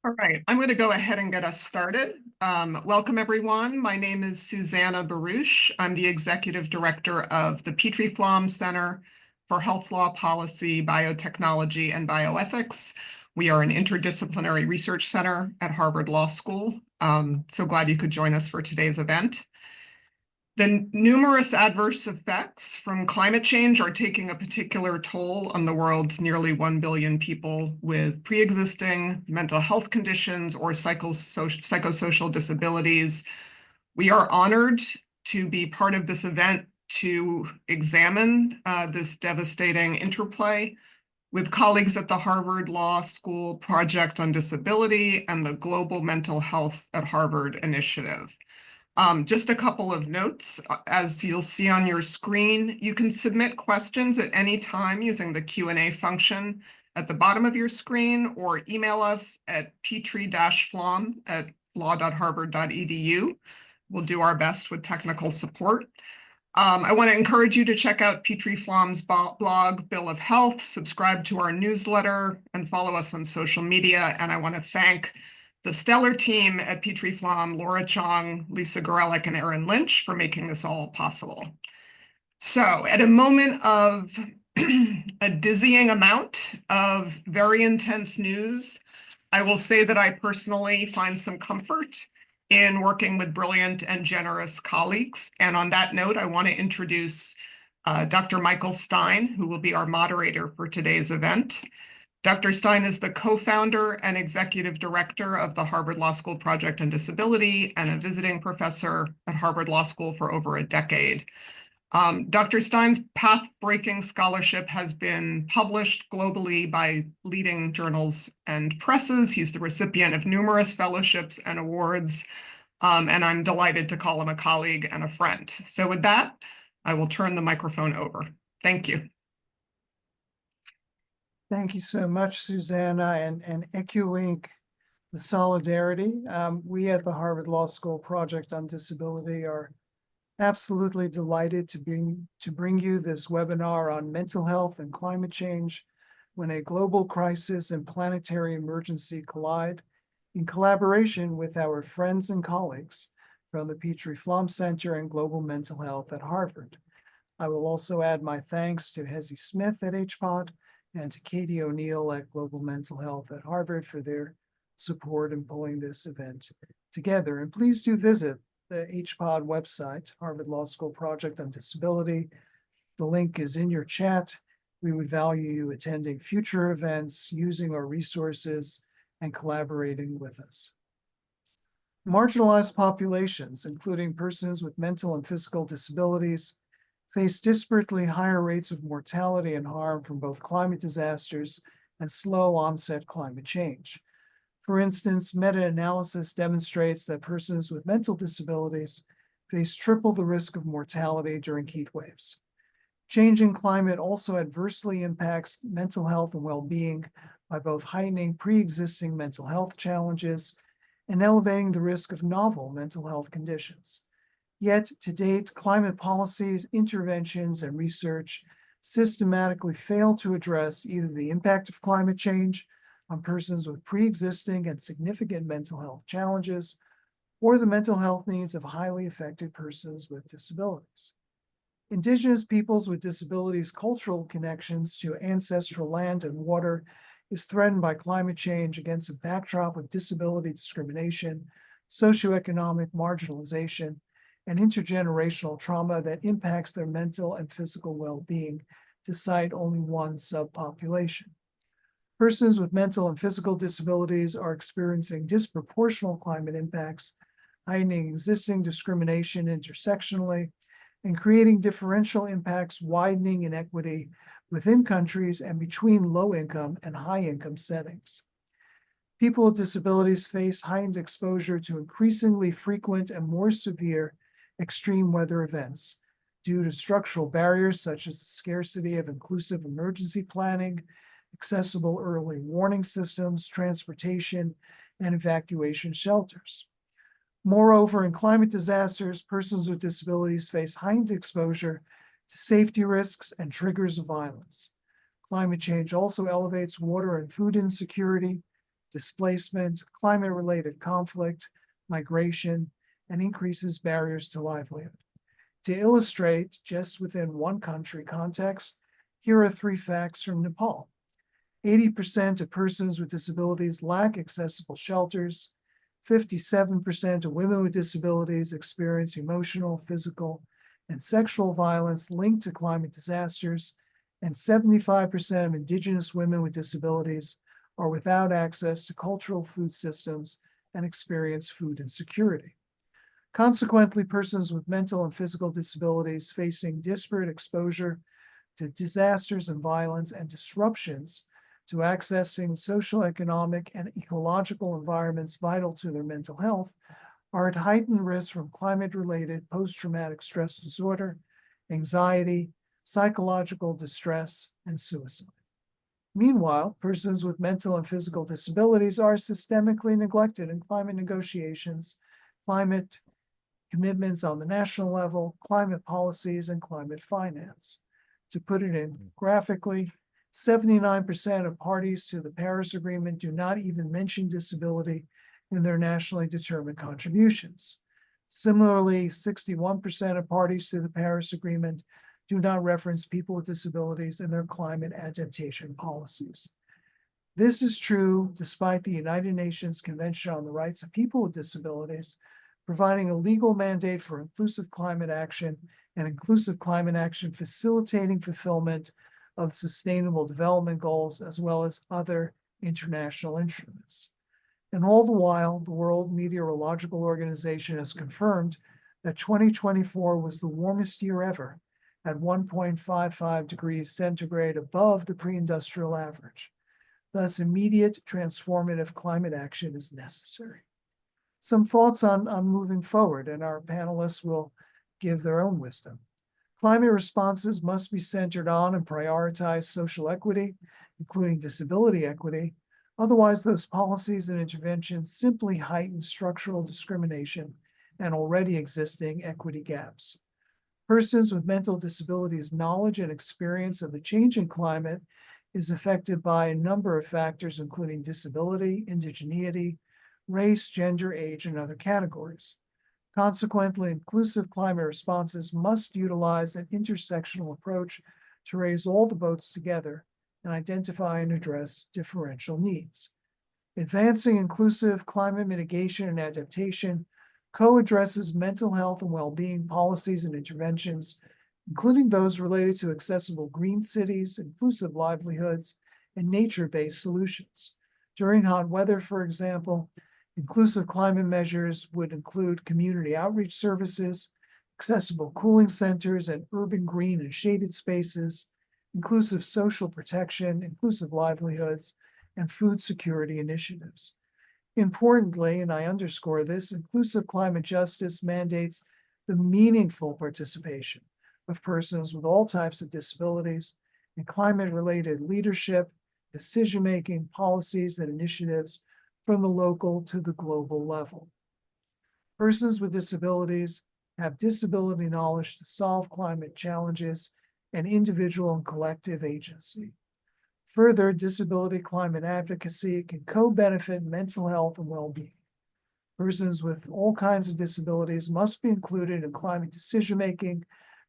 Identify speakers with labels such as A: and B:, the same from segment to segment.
A: All right, I'm going to go ahead and get us started. Welcome, everyone. My name is Susannah Baruch. I'm the Executive Director of the Petrie-Flom Center for Health Law Policy, Biotechnology, and Bioethics. We are an interdisciplinary research center at Harvard Law School. So glad you could join us for today's event. The numerous adverse effects from climate change are taking a particular toll on the world's nearly 1 billion people with pre-existing mental health conditions or psychosocial disabilities. We are honored to be part of this event to examine this devastating interplay with colleagues at the Harvard Law School Project on Disability and the Global Mental Health at Harvard Initiative. Just a couple of notes. As you'll see on your screen, you can submit questions at any time using the Q&A function at the bottom of your screen or email us at petrie-flom@law.harvard.edu. We'll do our best with technical support. I want to encourage you to check out Petrie-Flom's blog, Bill of Health, subscribe to our newsletter, and follow us on social media. And I want to thank the stellar team at Petrie-Flom, Laura Chong, Lisa Gorelick, and Erin Lynch for making this all possible. So at a moment of a dizzying amount of very intense news, I will say that I personally find some comfort in working with brilliant and generous colleagues. And on that note, I want to introduce Dr. Michael Stein, who will be our moderator for today's event. Dr. Stein is the co-founder and executive director of the Harvard Law School Project on Disability and a visiting professor at Harvard Law School for over a decade. Dr. Stein's path-breaking scholarship has been published globally by leading journals and presses. He's the recipient of numerous fellowships and awards, and I'm delighted to call him a colleague and a friend. So with that, I will turn the microphone over. Thank you.
B: Thank you so much, Susannah, and echoing the solidarity. We at the Harvard Law School Project on Disability are absolutely delighted to bring you this webinar on mental health and climate change when a global crisis and planetary emergency collide, in collaboration with our friends and colleagues from the Petrie-Flom Center and Global Mental Health at Harvard. I will also add my thanks to Hezi Smith at HPOD and to Katie O'Neill at Global Mental Health at Harvard for their support in pulling this event together. And please do visit the HPOD website, Harvard Law School Project on Disability. The link is in your chat. We would value you attending future events, using our resources, and collaborating with us. Marginalized populations, including persons with mental and physical disabilities, face disparately higher rates of mortality and harm from both climate disasters and slow onset climate change. For instance, meta-analysis demonstrates that persons with mental disabilities face triple the risk of mortality during heat waves. Changing climate also adversely impacts mental health and well-being by both heightening pre-existing mental health challenges and elevating the risk of novel mental health conditions. Yet, to date, climate policies, interventions, and research systematically fail to address either the impact of climate change on persons with pre-existing and significant mental health challenges, or the mental health needs of highly affected persons with disabilities. Indigenous peoples with disabilities' cultural connections to ancestral land and water is threatened by climate change against a backdrop of disability discrimination, socioeconomic marginalization, and intergenerational trauma that impacts their mental and physical well-being, to cite only one subpopulation. Persons with mental and physical disabilities are experiencing disproportional climate impacts, heightening existing discrimination intersectionally, and creating differential impacts, widening inequity within countries and between low-income and high-income settings. People with disabilities face heightened exposure to increasingly frequent and more severe extreme weather events due to structural barriers such as the scarcity of inclusive emergency planning, accessible early warning systems, transportation, and evacuation shelters. Moreover, in climate disasters, persons with disabilities face heightened exposure to safety risks and triggers of violence. Climate change also elevates water and food insecurity, displacement, climate-related conflict, migration, and increases barriers to livelihood. To illustrate, just within one country context, here are 3 facts from Nepal. 80% of persons with disabilities lack accessible shelters. 57% of women with disabilities experience emotional, physical, and sexual violence linked to climate disasters. And 75% of Indigenous women with disabilities are without access to cultural food systems and experience food insecurity. Consequently, persons with mental and physical disabilities facing disparate exposure to disasters and violence and disruptions to accessing social, economic, and ecological environments vital to their mental health are at heightened risk from climate-related post-traumatic stress disorder, anxiety, psychological distress, and suicide. Meanwhile, persons with mental and physical disabilities are systemically neglected in climate negotiations, climate commitments on the national level, climate policies, and climate finance. To put it in graphically, 79% of parties to the Paris Agreement do not even mention disability in their nationally determined contributions. Similarly, 61% of parties to the Paris Agreement do not reference people with disabilities in their climate adaptation policies. This is true despite the United Nations Convention on the Rights of People with Disabilities providing a legal mandate for inclusive climate action and inclusive climate action facilitating fulfillment of Sustainable Development Goals as well as other international instruments. And all the while, the World Meteorological Organization has confirmed that 2024 was the warmest year ever at 1.55 degrees centigrade above the pre-industrial average. Thus, immediate transformative climate action is necessary. Some thoughts on moving forward, and our panelists will give their own wisdom. Climate responses must be centered on and prioritize social equity, including disability equity. Otherwise, those policies and interventions simply heighten structural discrimination and already existing equity gaps. Persons with mental disabilities' knowledge and experience of the changing climate is affected by a number of factors, including disability, indigeneity, race, gender, age, and other categories. Consequently, inclusive climate responses must utilize an intersectional approach to raise all the boats together and identify and address differential needs. Advancing inclusive climate mitigation and adaptation co-addresses mental health and well-being policies and interventions, including those related to accessible green cities, inclusive livelihoods, and nature-based solutions. During hot weather, for example, inclusive climate measures would include community outreach services, accessible cooling centers, and urban green and shaded spaces, inclusive social protection, inclusive livelihoods, and food security initiatives. Importantly, and I underscore this, inclusive climate justice mandates the meaningful participation of persons with all types of disabilities in climate-related leadership, decision-making, policies, and initiatives from the local to the global level. Persons with disabilities have disability knowledge to solve climate challenges and individual and collective agency. Further, disability climate advocacy can co-benefit mental health and well-being. Persons with all kinds of disabilities must be included in climate decision-making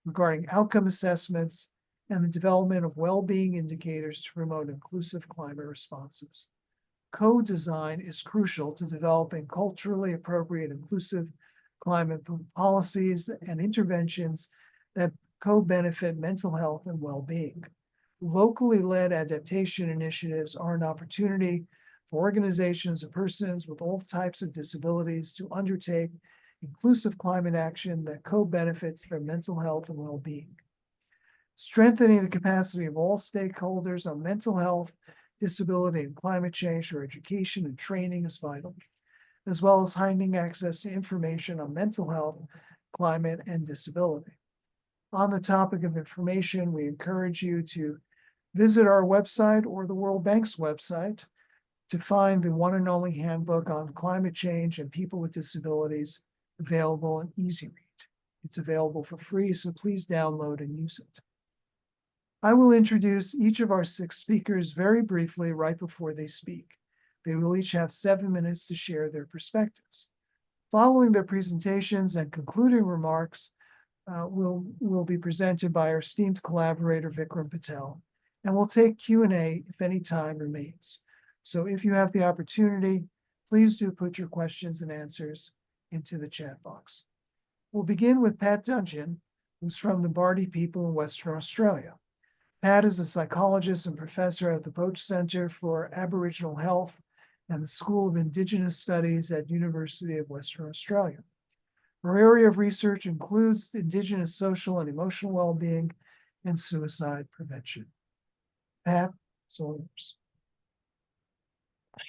B: regarding outcome assessments and the development of well-being indicators to promote inclusive climate responses. Co-design is crucial to developing culturally appropriate inclusive climate policies and interventions that co-benefit mental health and well-being. Locally led adaptation initiatives are an opportunity for organizations and persons with all types of disabilities to undertake inclusive climate action that co-benefits their mental health and well-being. Strengthening the capacity of all stakeholders on mental health, disability, and climate change through education and training is vital, as well as heightening access to information on mental health, climate, and disability. On the topic of information, we encourage you to visit our website or the World Bank's website to find the one and only handbook on climate change and people with disabilities available in easy read. It's available for free, so please download and use it. I will introduce each of our 6 speakers very briefly right before they speak. They will each have 7 minutes to share their perspectives. Following their presentations and concluding remarks will be presented by our esteemed collaborator, Vikram Patel, and we'll take Q&A if any time remains. So if you have the opportunity, please do put your questions and answers into the chat box. We'll begin with Pat Dungeon, who's from the Bardi people in Western Australia. Pat is a psychologist and professor at the Baruch Center for Aboriginal Health and the School of Indigenous Studies at University of Western Australia. Her area of research includes Indigenous social and emotional well-being and suicide prevention. Pat, it's all yours.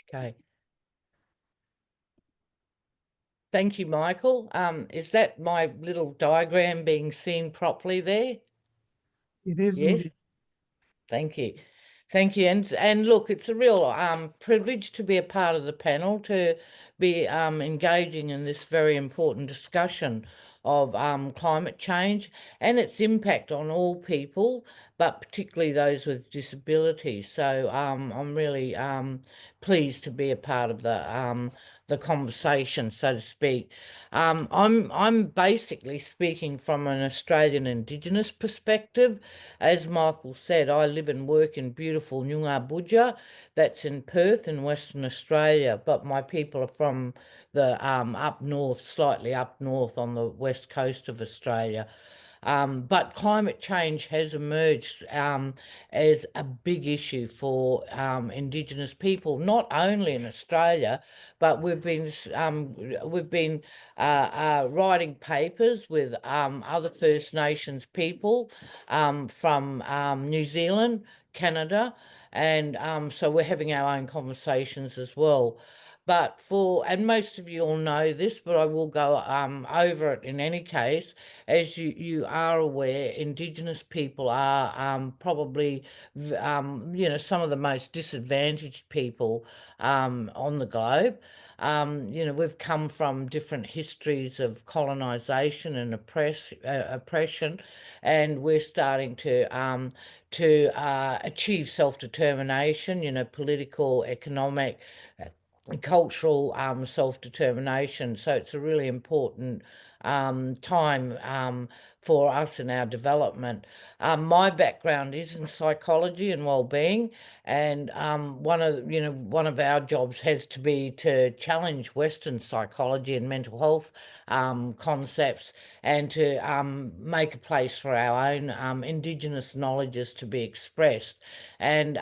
C: Okay. Thank you, Michael. Is that my little diagram being seen properly there?
B: It is
C: Yes.
B: indeed.
C: Thank you. Thank you. And look, it's a real privilege to be a part of the panel, to be engaging in this very important discussion of climate change and its impact on all people, but particularly those with disabilities. So I'm really pleased to be a part of the conversation, so to speak. I'm basically speaking from an Australian Indigenous perspective. As Michael said, I live and work in beautiful Noongar, that's in Perth in Western Australia, but my people are from the up north, slightly up north on the west coast of Australia. But climate change has emerged as a big issue for Indigenous people, not only in Australia, but we've been writing papers with other First Nations people from New Zealand, Canada, and so we're having our own conversations as well. But and most of you all know this, but I will go over it in any case. As you are aware, Indigenous people are probably, some of the most disadvantaged people on the globe. We've come from different histories of colonisation and oppression, and we're starting to achieve self-determination, political, economic, cultural self-determination. So it's a really important time for us in our development. My background is in psychology and well-being, and one of our jobs has to be to challenge Western psychology and mental health concepts, and to make a place for our own Indigenous knowledges to be expressed. And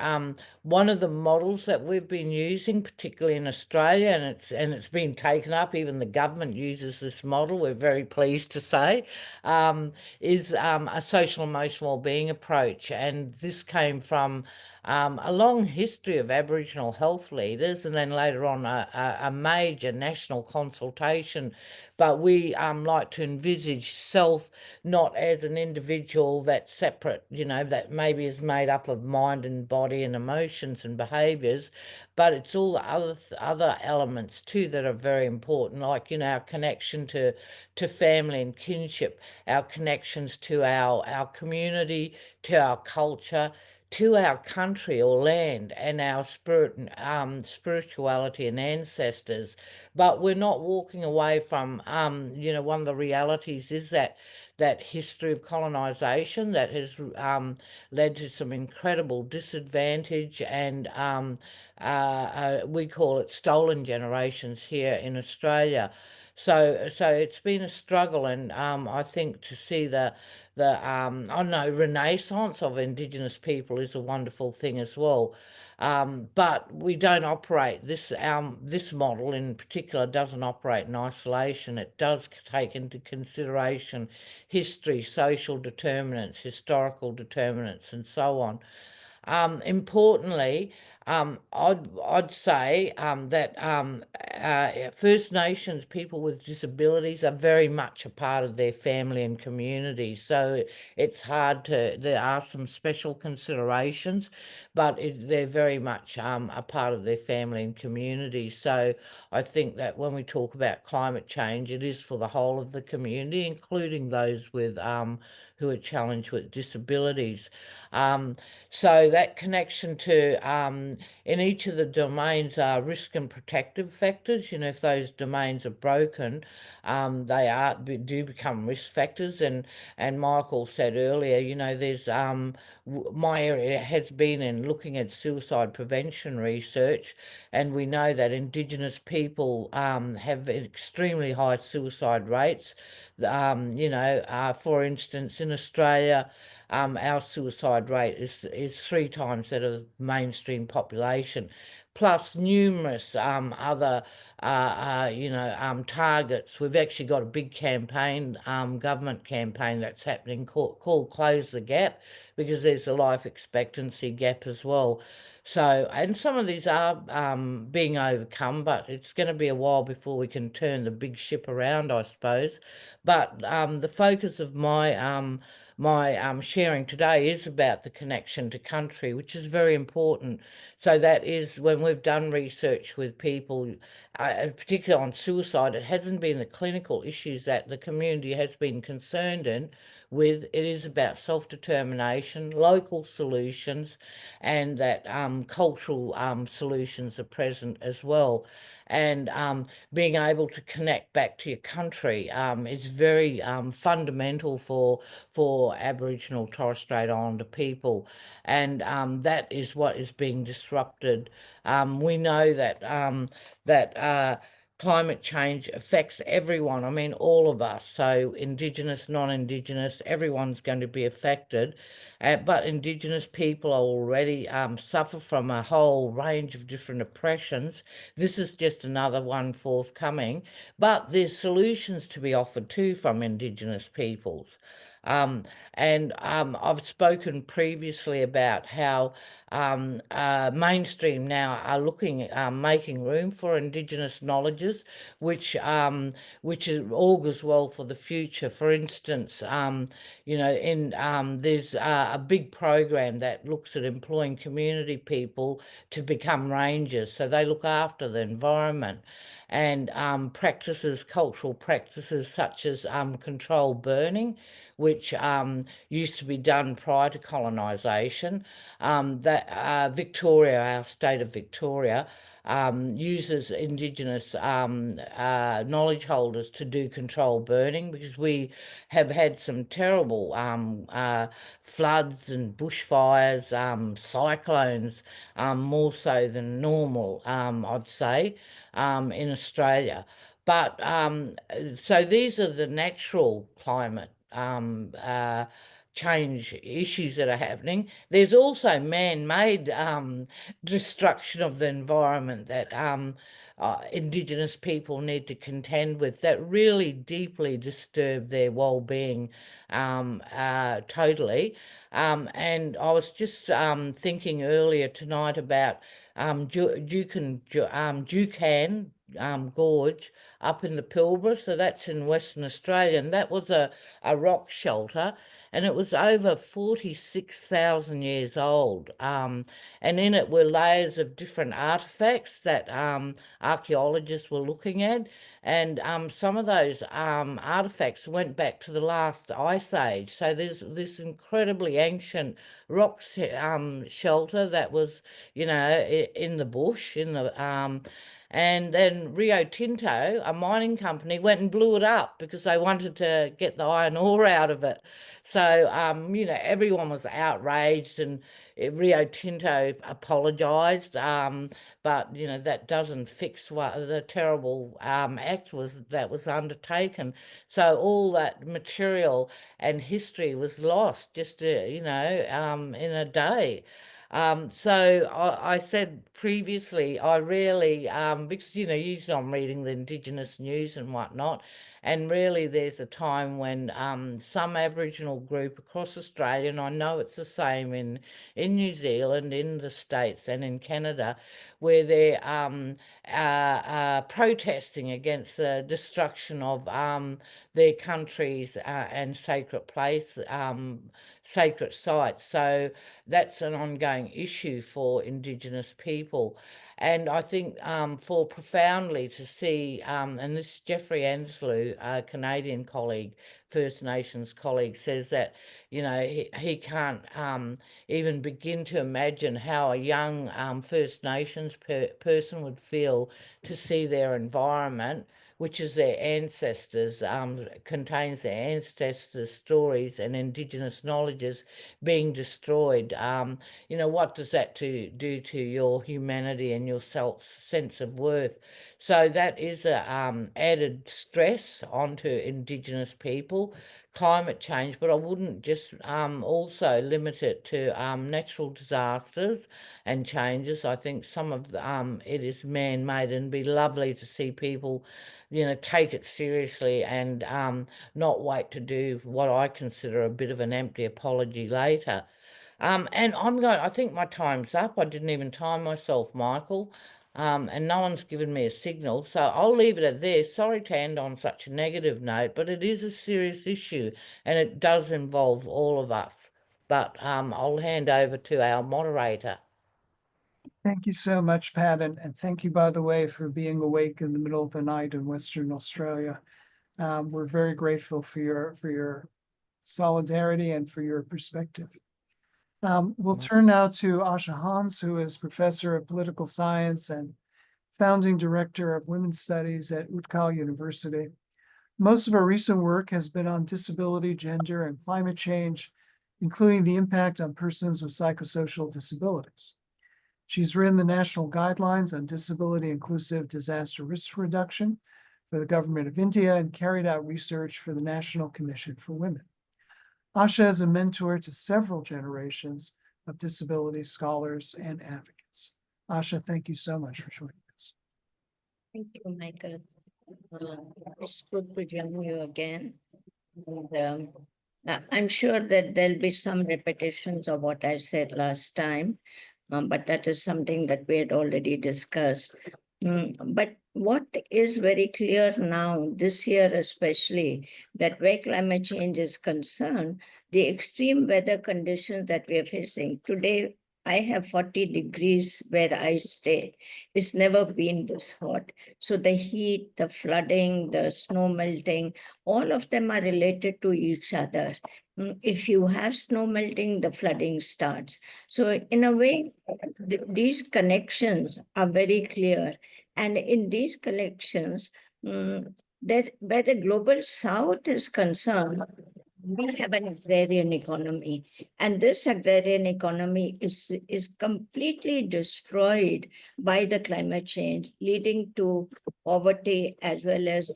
C: one of the models that we've been using, particularly in Australia, and it's been taken up, even the government uses this model, we're very pleased to say, is a social emotional wellbeing approach. And this came from a long history of Aboriginal health leaders, and then later on a major national consultation. But we like to envisage self not as an individual that's separate, that maybe is made up of mind and body and emotions and behaviours, but it's all the other elements too that are very important, like our connection to family and kinship, our connections to our community, to our culture, to our country or land, and our spirituality and ancestors. But we're not walking away from one of the realities is that history of colonisation that has led to some incredible disadvantage, and we call it stolen generations here in Australia. So it's been a struggle, and I think to see the renaissance of Indigenous people is a wonderful thing as well. But we don't operate this model in particular doesn't operate in isolation. It does take into consideration history, social determinants, historical determinants, and so on. Importantly, I'd say that First Nations people with disabilities are very much a part of their family and community. So it's hard there are some special considerations, but they're very much a part of their family and community. So I think that when we talk about climate change, it is for the whole of the community, including those with who are challenged with disabilities. So that connection to in each of the domains are risk and protective factors. If those domains are broken, they do become risk factors. And Michael said earlier, there's my area has been in looking at suicide prevention research, and we know that Indigenous people have extremely high suicide rates. For instance, in Australia, our suicide rate is 3 times that of the mainstream population, plus numerous other targets. We've actually got a big campaign, government campaign that's happening called Close the Gap, because there's a life expectancy gap as well. So, and some of these are being overcome, but it's going to be a while before we can turn the big ship around, I suppose. But the focus of my sharing today is about the connection to country, which is very important. So that is when we've done research with people, particularly on suicide, it hasn't been the clinical issues that the community has been concerned with. It is about self-determination, local solutions, and that cultural solutions are present as well. And being able to connect back to your country is very fundamental for Aboriginal Torres Strait Islander people, and that is what is being disrupted. We know that climate change affects everyone. I mean, all of us. So Indigenous, non-Indigenous, everyone's going to be affected. But Indigenous people already suffer from a whole range of different oppressions. This is just another one forthcoming. But there's solutions to be offered too from Indigenous peoples. And I've spoken previously about how mainstream now are looking making room for Indigenous knowledges, which augurs well for the future. For instance, there's a big program that looks at employing community people to become rangers, so they look after the environment. And cultural practices such as controlled burning, which used to be done prior to colonisation. Victoria, our state of Victoria, uses Indigenous knowledge holders to do controlled burning, because we have had some terrible floods and bushfires, cyclones, more so than normal, I'd say, in Australia. But so these are the natural climate change issues that are happening. There's also man-made destruction of the environment that Indigenous people need to contend with, that really deeply disturb their well-being totally. And I was just thinking earlier tonight about Jukan Gorge up in the Pilbara, so that's in Western Australia, and that was a rock shelter, and it was over 46,000 years old. And in it were layers of different artefacts that archaeologists were looking at, and some of those artefacts went back to the last ice age. So there's this incredibly ancient rock shelter that was, in the bush, and then Rio Tinto, a mining company, went and blew it up because they wanted to get the iron ore out of it. So, everyone was outraged, and Rio Tinto apologised, but, that doesn't fix what the terrible act that was undertaken. So all that material and history was lost just, in a day. So I said previously, I really, because, usually I'm reading the Indigenous news and whatnot, and really there's a time when some Aboriginal group across Australia, and I know it's the same in New Zealand, in the States and in Canada, where they're protesting against the destruction of their countries and sacred place sacred sites. So that's an ongoing issue for Indigenous people. And I think for profoundly to see, and this Jeffrey Ansley, a Canadian colleague, First Nations colleague, says that, he can't even begin to imagine how a young First Nations person would feel to see their environment, which is their ancestors, contains their ancestors' stories and Indigenous knowledges, being destroyed. What does that do to your humanity and your sense of worth? So that is a added stress onto Indigenous people. Climate change, but I wouldn't just also limit it to natural disasters and changes. I think some of it is man-made, and it'd be lovely to see people, take it seriously and not wait to do what I consider a bit of an empty apology later. And I think my time's up. I didn't even time myself, Michael. And no one's given me a signal, so I'll leave it at this. Sorry to end on such a negative note, but it is a serious issue and it does involve all of us. But I'll hand over to our moderator.
B: Thank you so much, Pat, and thank you, by the way, for being awake in the middle of the night in Western Australia. We're very grateful for your solidarity and for your perspective. We'll turn now to Asha Hans, who is Professor of Political Science and Founding Director of Women's Studies at Utkal University. Most of our recent work has been on disability, gender, and climate change, including the impact on persons with psychosocial disabilities. She's written the National Guidelines on Disability Inclusive Disaster Risk Reduction for the Government of India and carried out research for the National Commission for Women. Asha is a mentor to several generations of disability scholars and advocates. Asha, thank you so much for joining us.
D: Thank you, Michael. It's good to join you again. And, I'm sure that there'll be some repetitions of what I said last time, but that is something that we had already discussed. But what is very clear now, this year especially, that where climate change is concerned, the extreme weather conditions that we are facing today, I have 40 degrees where I stay. It's never been this hot. So the heat, the flooding, the snow melting, all of them are related to each other. If you have snow melting, the flooding starts. So in a way, these connections are very clear. And in these connections, that where the global south is concerned, we have an agrarian economy, and this agrarian economy is completely destroyed by the climate change, leading to poverty as well as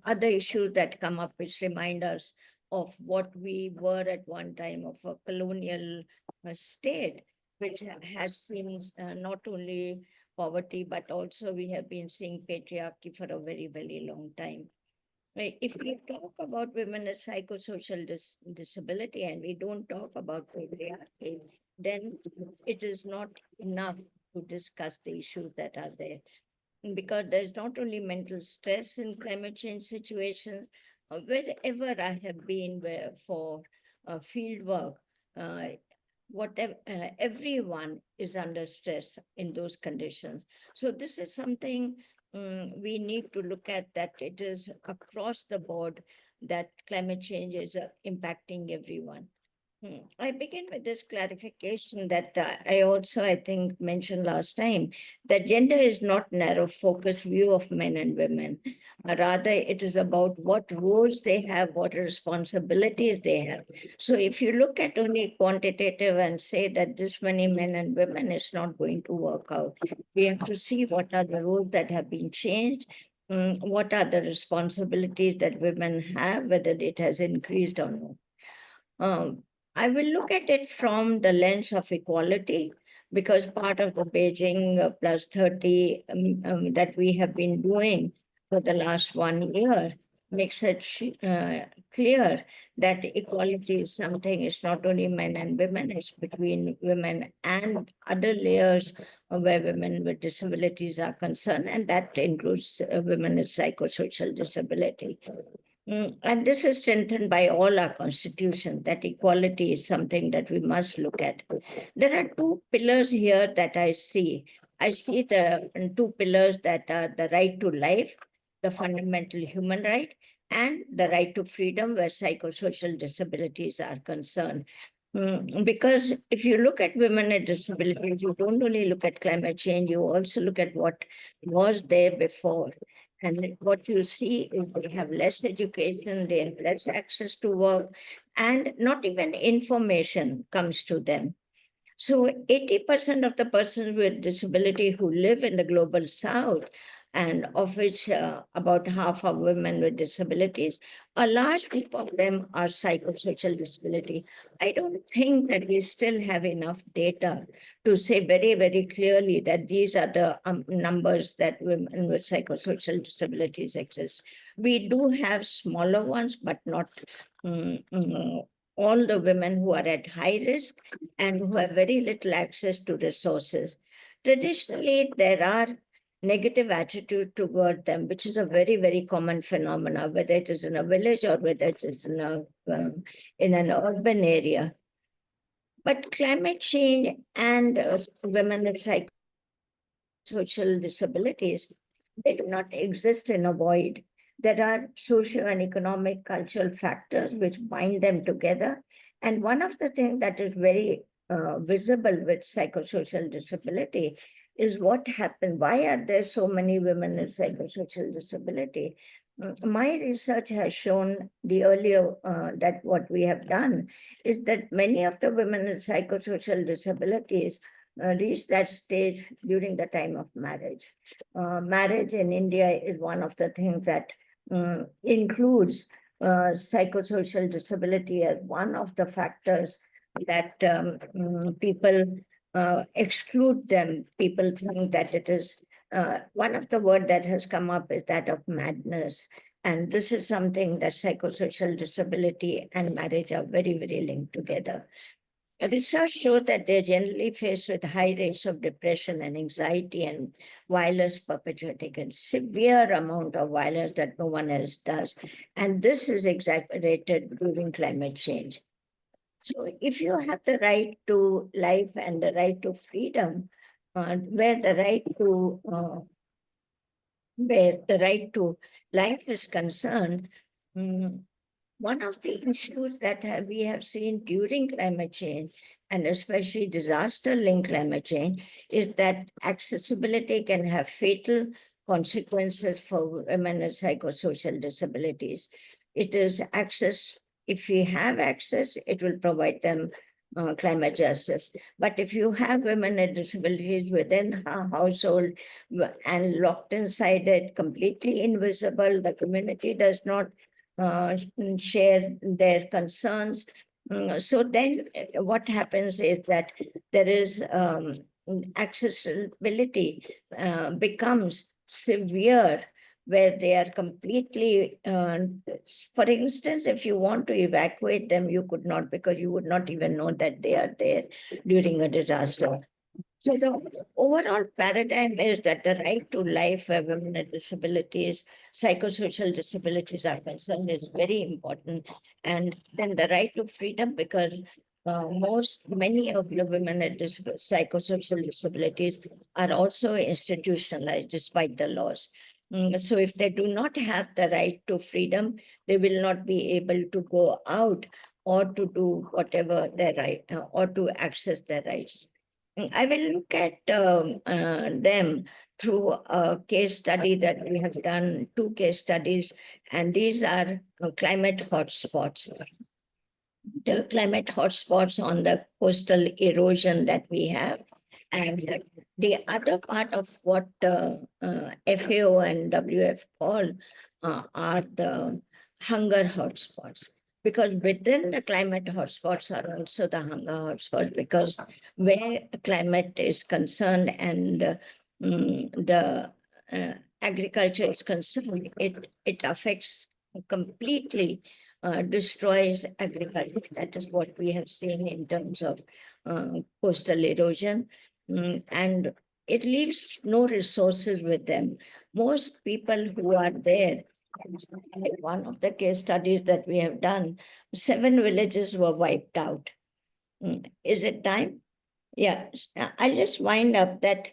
D: other issues that come up, which remind us of what we were at one time, of a colonial state, which has seen not only poverty, but also we have been seeing patriarchy for a very, very long time. If we talk about women with psychosocial disability and we don't talk about patriarchy, then it is not enough to discuss the issues that are there. Because there's not only mental stress in climate change situations, wherever I have been for field work, whatever, everyone is under stress in those conditions. So this is something we need to look at, that it is across the board that climate change is impacting everyone. I begin with this clarification that I think, mentioned last time, that gender is not narrow focus view of men and women. Rather, it is about what roles they have, what responsibilities they have. So if you look at only quantitative and say that this many men and women, is not going to work out. We have to see what are the roles that have been changed, what are the responsibilities that women have, whether it has increased or not. I will look at it from the lens of equality, because part of the Beijing plus 30 that we have been doing for the last 1 year makes it clear that equality is something, it's not only men and women, it's between women and other layers where women with disabilities are concerned, and that includes women with psychosocial disability. And this is strengthened by all our constitution, that equality is something that we must look at. There are two pillars here that I see. I see the two pillars that are the right to life, the fundamental human right, and the right to freedom where psychosocial disabilities are concerned. Because if you look at women with disabilities, you don't only look at climate change, you also look at what was there before. And what you see is they have less education, they have less access to work, and not even information comes to them. So 80% of the persons with disability who live in the global south, and of which about half are women with disabilities, a large group of them are psychosocial disability. I don't think that we still have enough data to say very, very clearly that these are the numbers that women with psychosocial disabilities exist. We do have smaller ones, but not all the women who are at high risk and who have very little access to resources. Traditionally, there are negative attitude toward them, which is a very, very common phenomena, whether it is in a village or whether it is in an urban area. But climate change and women with psychosocial disabilities, they do not exist in a void. There are socio and economic cultural factors which bind them together. And one of the things that is very visible with psychosocial disability is what happened. Why are there so many women with psychosocial disability? My research has shown the earlier that what we have done is that many of the women with psychosocial disabilities reach that stage during the time of marriage. Marriage in India is one of the things that includes psychosocial disability as one of the factors that people exclude them. People think that it is, one of the words that has come up is that of madness. And this is something that psychosocial disability and marriage are very, very linked together. Research shows that they're generally faced with high rates of depression and anxiety and violence, perpetuating a severe amount of violence that no one else does. And this is exacerbated during climate change. So if you have the right to life and the right to freedom, where the right to life is concerned, one of the issues that we have seen during climate change, and especially disaster-linked climate change, is that accessibility can have fatal consequences for women with psychosocial disabilities. It is access. If we have access, it will provide them climate justice. But if you have women with disabilities within a household and locked inside it, completely invisible, the community does not share their concerns. So then what happens is that there is accessibility becomes severe, where they are completely, for instance, if you want to evacuate them, you could not, because you would not even know that they are there during a disaster. So the overall paradigm is that the right to life where women with disabilities, psychosocial disabilities are concerned is very important. And then the right to freedom, because many of the women with psychosocial disabilities are also institutionalized despite the laws. So if they do not have the right to freedom, they will not be able to go out or to do whatever their right, or to access their rights. I will look at them through a case study that we have done, 2 case studies, and these are climate hotspots. The climate hotspots on the coastal erosion that we have. And the other part of what FAO and WF call are the hunger hotspots. Because within the climate hotspots are also the hunger hotspots, because where climate is concerned and the agriculture is concerned, it affects completely, destroys agriculture. That is what we have seen in terms of coastal erosion. And it leaves no resources with them. Most people who are there One of the case studies that we have done, 7 villages were wiped out. Is it time? Yeah, I'll just wind up that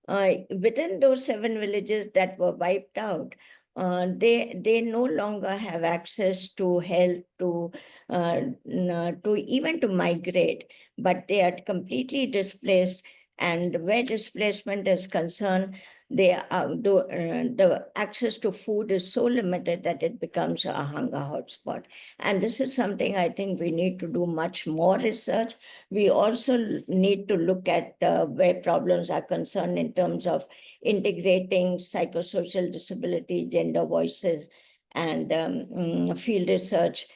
D: within those 7 villages that were wiped out, they no longer have access to health, to even to migrate, but they are completely displaced. And where displacement is concerned, the access to food is so limited that it becomes a hunger hotspot. And this is something I think we need to do much more research. We also need to look at where problems are concerned in terms of integrating psychosocial disability, gender voices, and field research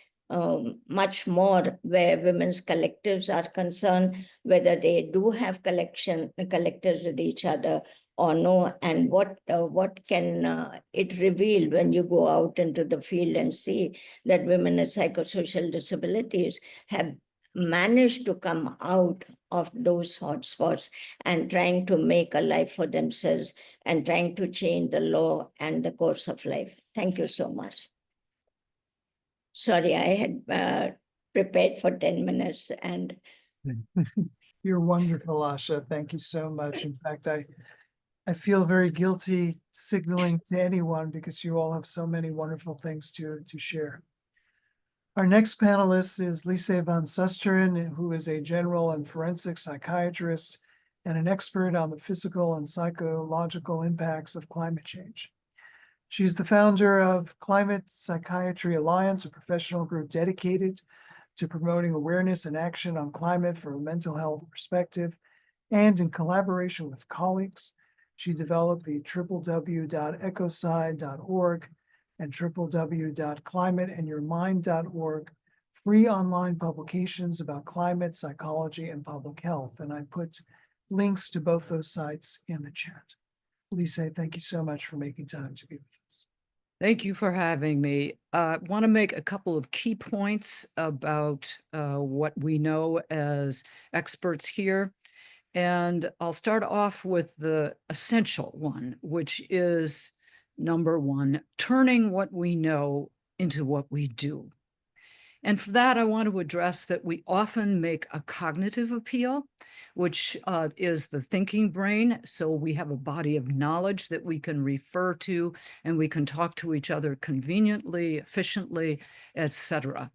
D: much more where women's collectives are concerned, whether they do have collectives with each other or no, and what can it reveal when you go out into the field and see that women with psychosocial disabilities have managed to come out of those hotspots and trying to make a life for themselves and trying to change the law and the course of life. Thank you so much. Sorry, I had prepared for 10 minutes and
B: You're wonderful, Asha. Thank you so much. In fact, I feel very guilty signaling to anyone because you all have so many wonderful things to share. Our next panelist is Lise van Susteren, who is a general and forensic psychiatrist and an expert on the physical and psychological impacts of climate change. She's the founder of Climate Psychiatry Alliance, a professional group dedicated to promoting awareness and action on climate from a mental health perspective. And in collaboration with colleagues, she developed the www.ecocide.org and www.climateandyourmind.org free online publications about climate, psychology, and public health. And I put links to both those sites in the chat. Lise, thank you so much for making time to be with us.
E: Thank you for having me. I want to make a couple of key points about what we know as experts here. And I'll start off with the essential one, which is number one, turning what we know into what we do. And for that, I want to address that we often make a cognitive appeal, which is the thinking brain. So we have a body of knowledge that we can refer to, and we can talk to each other conveniently, efficiently, etc.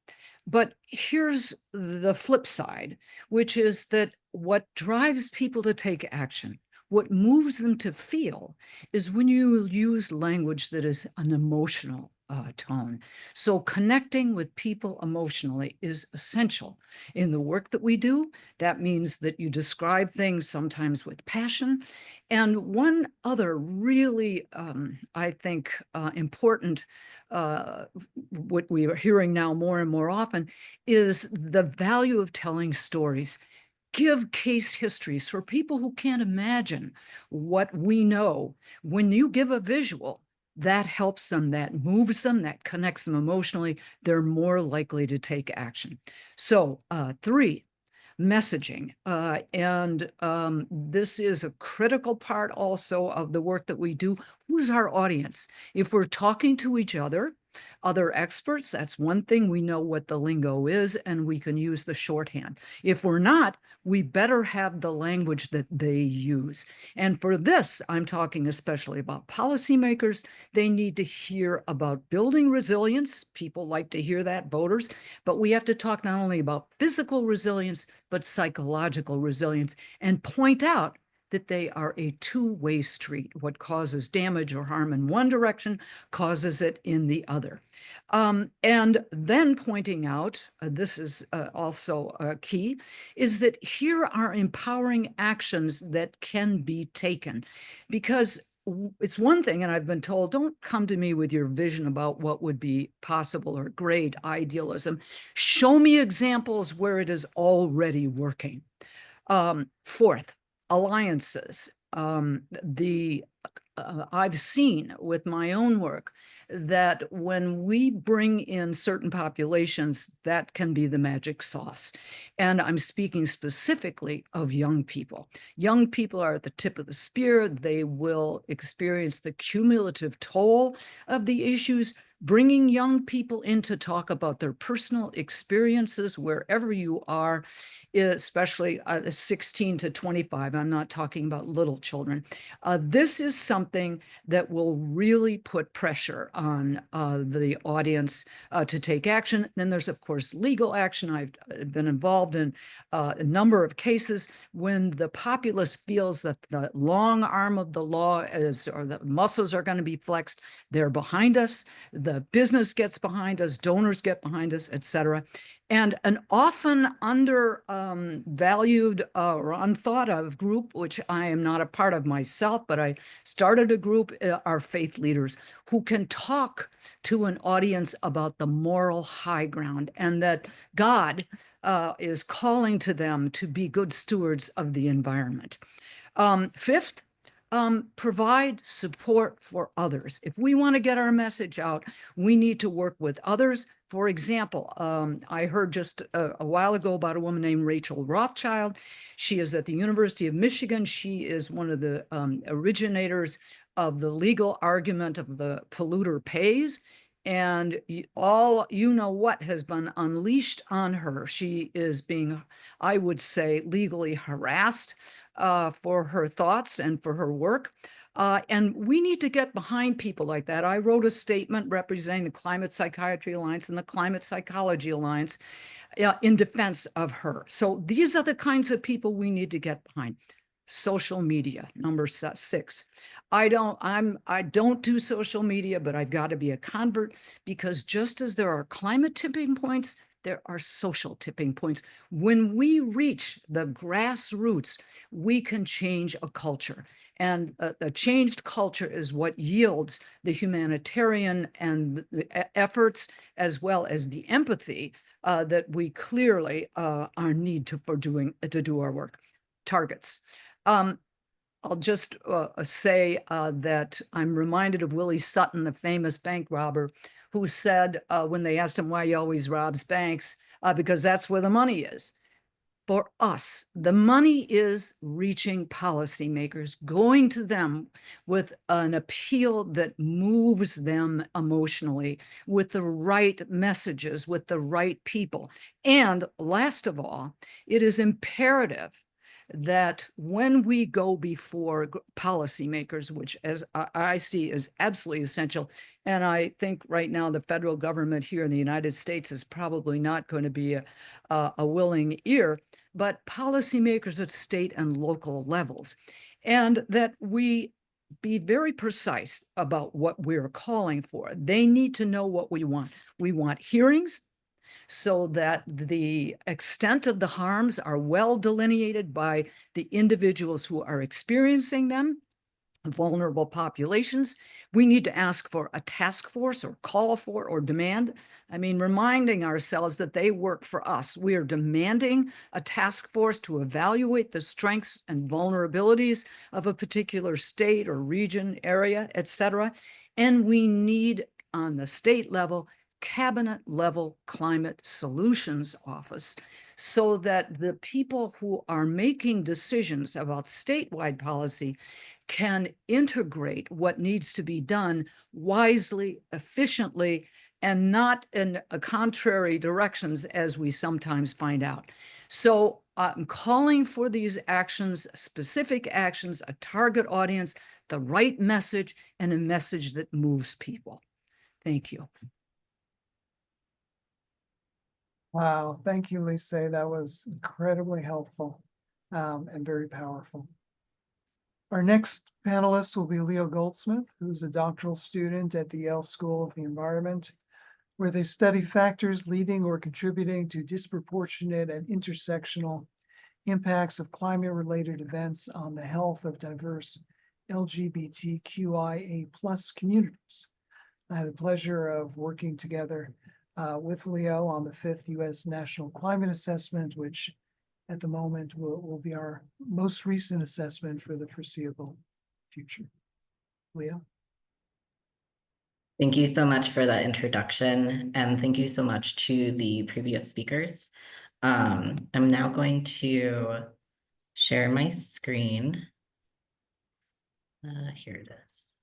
E: But here's the flip side, which is that what drives people to take action, what moves them to feel, is when you use language that is an emotional tone. So connecting with people emotionally is essential in the work that we do. That means that you describe things sometimes with passion. And one other really, I think, important, what we are hearing now more and more often, is the value of telling stories. Give case histories for people who can't imagine what we know. When you give a visual, that helps them, that moves them, that connects them emotionally. They're more likely to take action. So 3, messaging. This is a critical part also of the work that we do. Who's our audience? If we're talking to each other, other experts, that's one thing. We know what the lingo is and we can use the shorthand. If we're not, we better have the language that they use. And for this, I'm talking especially about policymakers. They need to hear about building resilience. People like to hear that, voters, but we have to talk not only about physical resilience, but psychological resilience, and point out that they are a two-way street. What causes damage or harm in one direction causes it in the other. And then pointing out, this is also key, is that here are empowering actions that can be taken. Because it's one thing, and I've been told, don't come to me with your vision about what would be possible or great idealism. Show me examples where it is already working. 4th, alliances. I've seen with my own work that when we bring in certain populations, that can be the magic sauce. And I'm speaking specifically of young people. Young people are at the tip of the spear. They will experience the cumulative toll of the issues bringing young people in to talk about their personal experiences wherever you are, especially 16 to 25. I'm not talking about little children. This is something that will really put pressure on the audience to take action. Then there's, of course, legal action. I've been involved in a number of cases when the populace feels that the long arm of the law is, or the muscles are going to be flexed, they're behind us, the business gets behind us, donors get behind us, etc. And an often undervalued or unthought of group, which I am not a part of myself, but I started a group, are faith leaders who can talk to an audience about the moral high ground and that God is calling to them to be good stewards of the environment. Fifth, provide support for others. If we want to get our message out, we need to work with others. For example, I heard just a while ago about a woman named Rachel Rothschild. She is at the University of Michigan. She is one of the originators of the legal argument of the polluter pays. And all you know what has been unleashed on her. She is being, I would say, legally harassed for her thoughts and for her work. And we need to get behind people like that. I wrote a statement representing the Climate Psychiatry Alliance and the Climate Psychology Alliance in defense of her. So these are the kinds of people we need to get behind. Social media, number 6. I don't do social media, but I've got to be a convert, because just as there are climate tipping points, there are social tipping points. When we reach the grassroots, we can change a culture. And a changed culture is what yields the humanitarian and the efforts, as well as the empathy that we clearly are need to do our work. Targets. I'll just say that I'm reminded of Willie Sutton, the famous bank robber, who said when they asked him why he always robs banks, because that's where the money is. For us, the money is reaching policymakers, going to them with an appeal that moves them emotionally, with the right messages, with the right people. And last of all, it is imperative that when we go before policymakers, which as I see is absolutely essential, and I think right now the federal government here in the United States is probably not going to be a willing ear, but policymakers at state and local levels, and that we be very precise about what we're calling for. They need to know what we want. We want hearings, so that the extent of the harms are well delineated by the individuals who are experiencing them, vulnerable populations. We need to ask for a task force or call for or demand. I mean, reminding ourselves that they work for us. We are demanding a task force to evaluate the strengths and vulnerabilities of a particular state or region, area, etc. And we need, on the state level, cabinet level climate solutions office, so that the people who are making decisions about statewide policy can integrate what needs to be done wisely, efficiently, and not in contrary directions, as we sometimes find out. So I'm calling for these actions, specific actions, a target audience, the right message, and a message that moves people. Thank you.
B: Wow, thank you, Lisa. That was incredibly helpful and very powerful. Our next panelist will be Leo Goldsmith, who's a doctoral student at the Yale School of the Environment, where they study factors leading or contributing to disproportionate and intersectional impacts of climate-related events on the health of diverse LGBTQIA+ communities. I had the pleasure of working together with Leo on the 5th U.S. National Climate Assessment, which at the moment will be our most recent assessment for the foreseeable future. Leo?
F: Thank you so much for that introduction, and thank you so much to the previous speakers. I'm now going to share my screen. Here it is.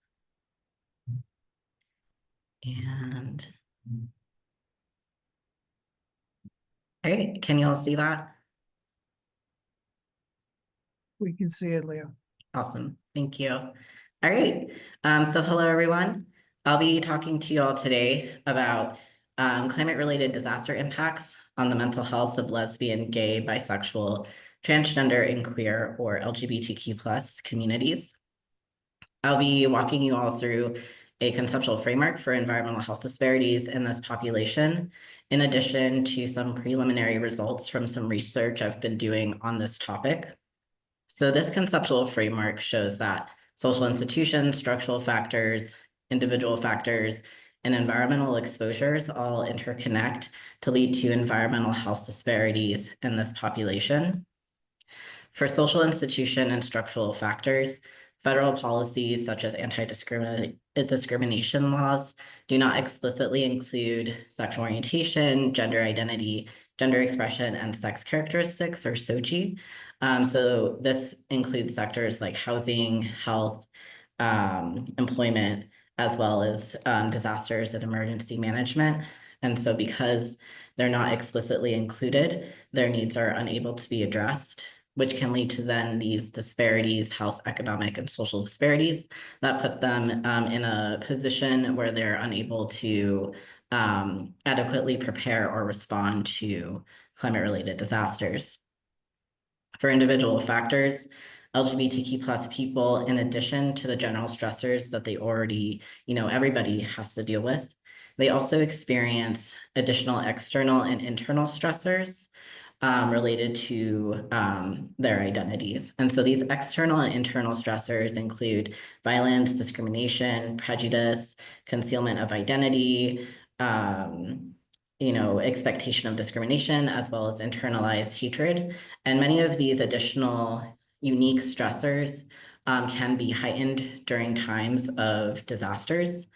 F: And all right, can you all see that?
B: We can see it, Leo.
F: Awesome, thank you. All right, so hello everyone. I'll be talking to you all today about climate-related disaster impacts on the mental health of lesbian, gay, bisexual, transgender, and queer, or LGBTQ+ communities. I'll be walking you all through a conceptual framework for environmental health disparities in this population, in addition to some preliminary results from some research I've been doing on this topic. So this conceptual framework shows that social institutions, structural factors, individual factors, and environmental exposures all interconnect to lead to environmental health disparities in this population. For social institution and structural factors, federal policies such as anti-discrimination laws do not explicitly include sexual orientation, gender identity, gender expression, and sex characteristics, or SOGI. So this includes sectors like housing, health, employment, as well as disasters and emergency management. And so because they're not explicitly included, their needs are unable to be addressed, which can lead to then these disparities, health, economic, and social disparities that put them in a position where they're unable to adequately prepare or respond to climate-related disasters. For individual factors, LGBTQ+ people, in addition to the general stressors that they already, everybody has to deal with, they also experience additional external and internal stressors related to their identities. And so these external and internal stressors include violence, discrimination, prejudice, concealment of identity, expectation of discrimination, as well as internalized hatred. And many of these additional unique stressors can be heightened during times of disasters.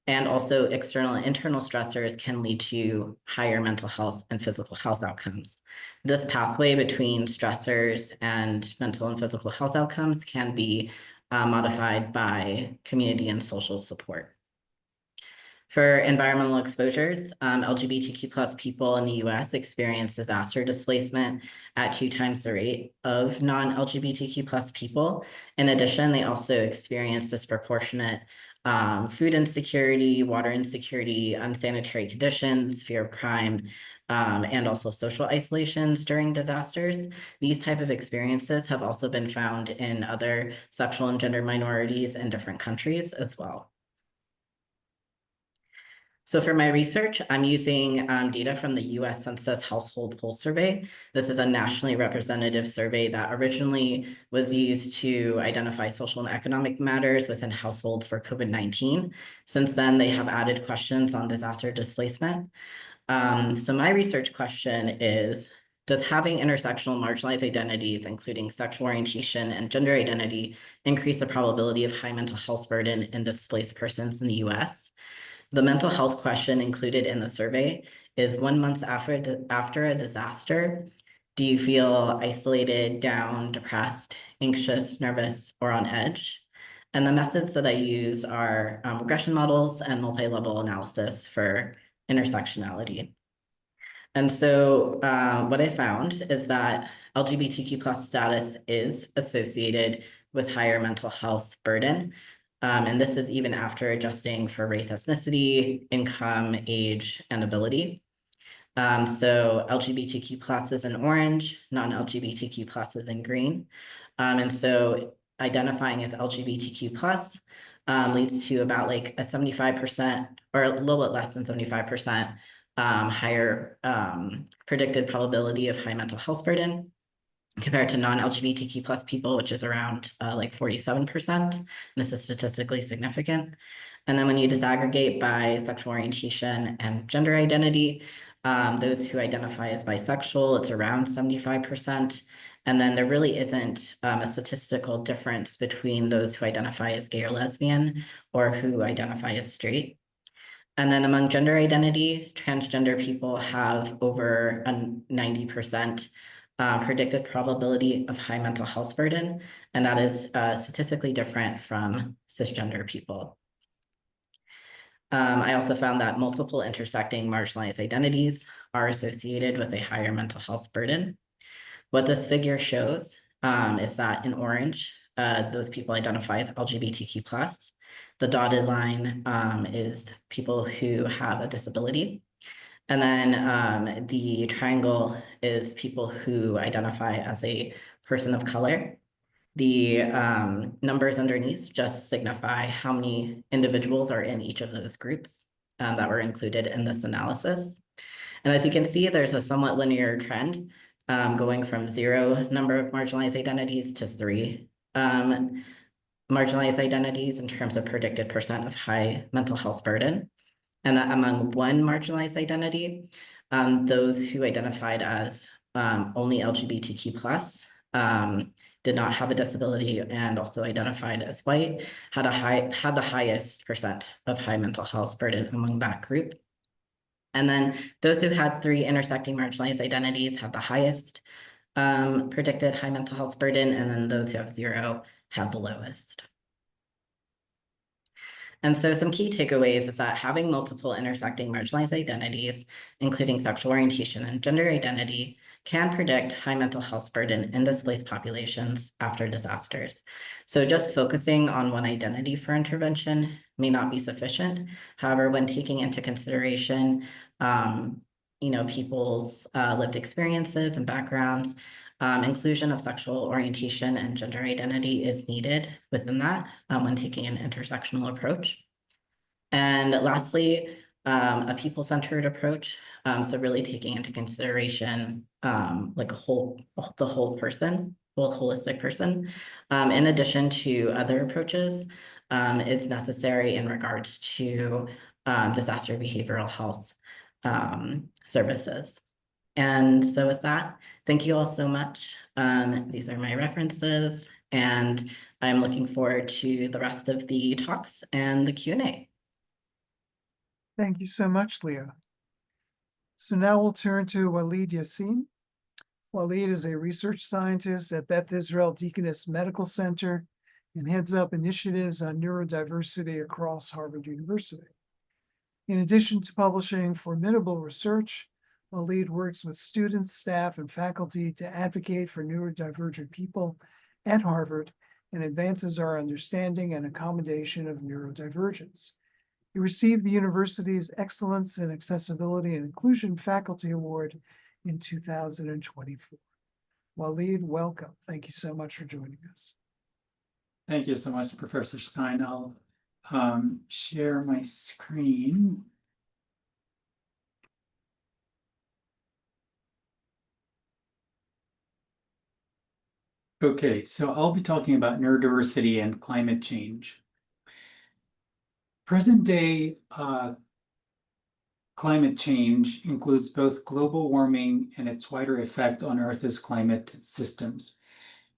F: And also external and internal stressors can lead to higher mental health and physical health outcomes. This pathway between stressors and mental and physical health outcomes can be modified by community and social support. For environmental exposures, LGBTQ+ people in the US experience disaster displacement at 2 times the rate of non-LGBTQ+ people. In addition, they also experience disproportionate food insecurity, water insecurity, unsanitary conditions, fear of crime, and also social isolations during disasters. These type of experiences have also been found in other sexual and gender minorities in different countries as well. So for my research, I'm using data from the US Census Household Pulse Survey. This is a nationally representative survey that originally was used to identify social and economic matters within households for COVID-19. Since then, they have added questions on disaster displacement. So my research question is, does having intersectional marginalized identities, including sexual orientation and gender identity, increase the probability of high mental health burden in displaced persons in the US? The mental health question included in the survey is 1 month after a disaster, do you feel isolated, down, depressed, anxious, nervous, or on edge? And the methods that I used are regression models and multi-level analysis for intersectionality. And so what I found is that LGBTQ+ status is associated with higher mental health burden. And this is even after adjusting for race, ethnicity, income, age, and ability. So LGBTQ+ is in orange, non-LGBTQ+ is in green. And so identifying as LGBTQ+ leads to about like a 75% or a little bit less than 75% higher predicted probability of high mental health burden compared to non-LGBTQ+ people, which is around like 47%. This is statistically significant. And then when you disaggregate by sexual orientation and gender identity, those who identify as bisexual, it's around 75%. And then there really isn't a statistical difference between those who identify as gay or lesbian or who identify as straight. And then among gender identity, transgender people have over a 90% predicted probability of high mental health burden, and that is statistically different from cisgender people. I also found that multiple intersecting marginalized identities are associated with a higher mental health burden. What this figure shows is that in orange, those people identify as LGBTQ+. The dotted line is people who have a disability. And then the triangle is people who identify as a person of color. The numbers underneath just signify how many individuals are in each of those groups that were included in this analysis. And as you can see, there's a somewhat linear trend going from 0 number of marginalized identities to 3 marginalized identities in terms of predicted percent of high mental health burden. And that among 1 marginalized identity, those who identified as only LGBTQ+, did not have a disability and also identified as white, had the highest percent of high mental health burden among that group. And then those who had 3 intersecting marginalized identities had the highest predicted high mental health burden, and then those who have 0 had the lowest. And so some key takeaways is that having multiple intersecting marginalized identities, including sexual orientation and gender identity, can predict high mental health burden in displaced populations after disasters. So just focusing on one identity for intervention may not be sufficient. However, when taking into consideration people's lived experiences and backgrounds, inclusion of sexual orientation and gender identity is needed within that when taking an intersectional approach. And lastly, a people-centered approach. So really taking into consideration like the whole person, whole holistic person, in addition to other approaches, is necessary in regards to disaster behavioral health services. And so with that, thank you all so much. These are my references, and I'm looking forward to the rest of the talks and the Q&A.
B: Thank you so much, Leah. So now we'll turn to Walid Yassin. Walid is a research scientist at Beth Israel Deaconess Medical Center and heads up initiatives on neurodiversity across Harvard University. In addition to publishing formidable research, Walid works with students, staff, and faculty to advocate for neurodivergent people at Harvard and advances our understanding and accommodation of neurodivergence. He received the university's Excellence in Accessibility and Inclusion Faculty Award in 2024. Walid, welcome. Thank you so much for joining us.
G: Thank you so much, Professor Stein. I'll share my screen. Okay, so I'll be talking about neurodiversity and climate change. Present day climate change includes both global warming and its wider effect on Earth's climate systems.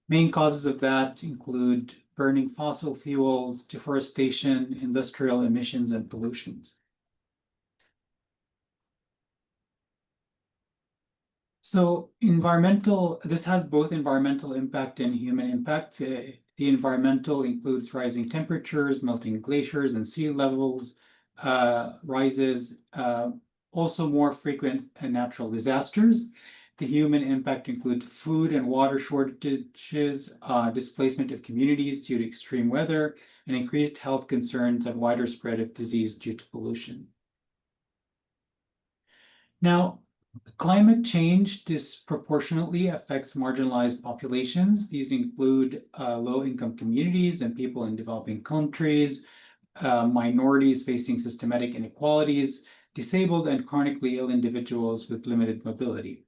G: Main causes of that include burning fossil fuels, deforestation, industrial emissions, and pollutions. So this has both environmental impact and human impact. The environmental includes rising temperatures, melting glaciers and sea levels, rises, also more frequent natural disasters. The human impact include food and water shortages, displacement of communities due to extreme weather, and increased health concerns and wider spread of disease due to pollution. Now, climate change disproportionately affects marginalized populations. These include low-income communities and people in developing countries, minorities facing systematic inequalities, disabled and chronically ill individuals with limited mobility.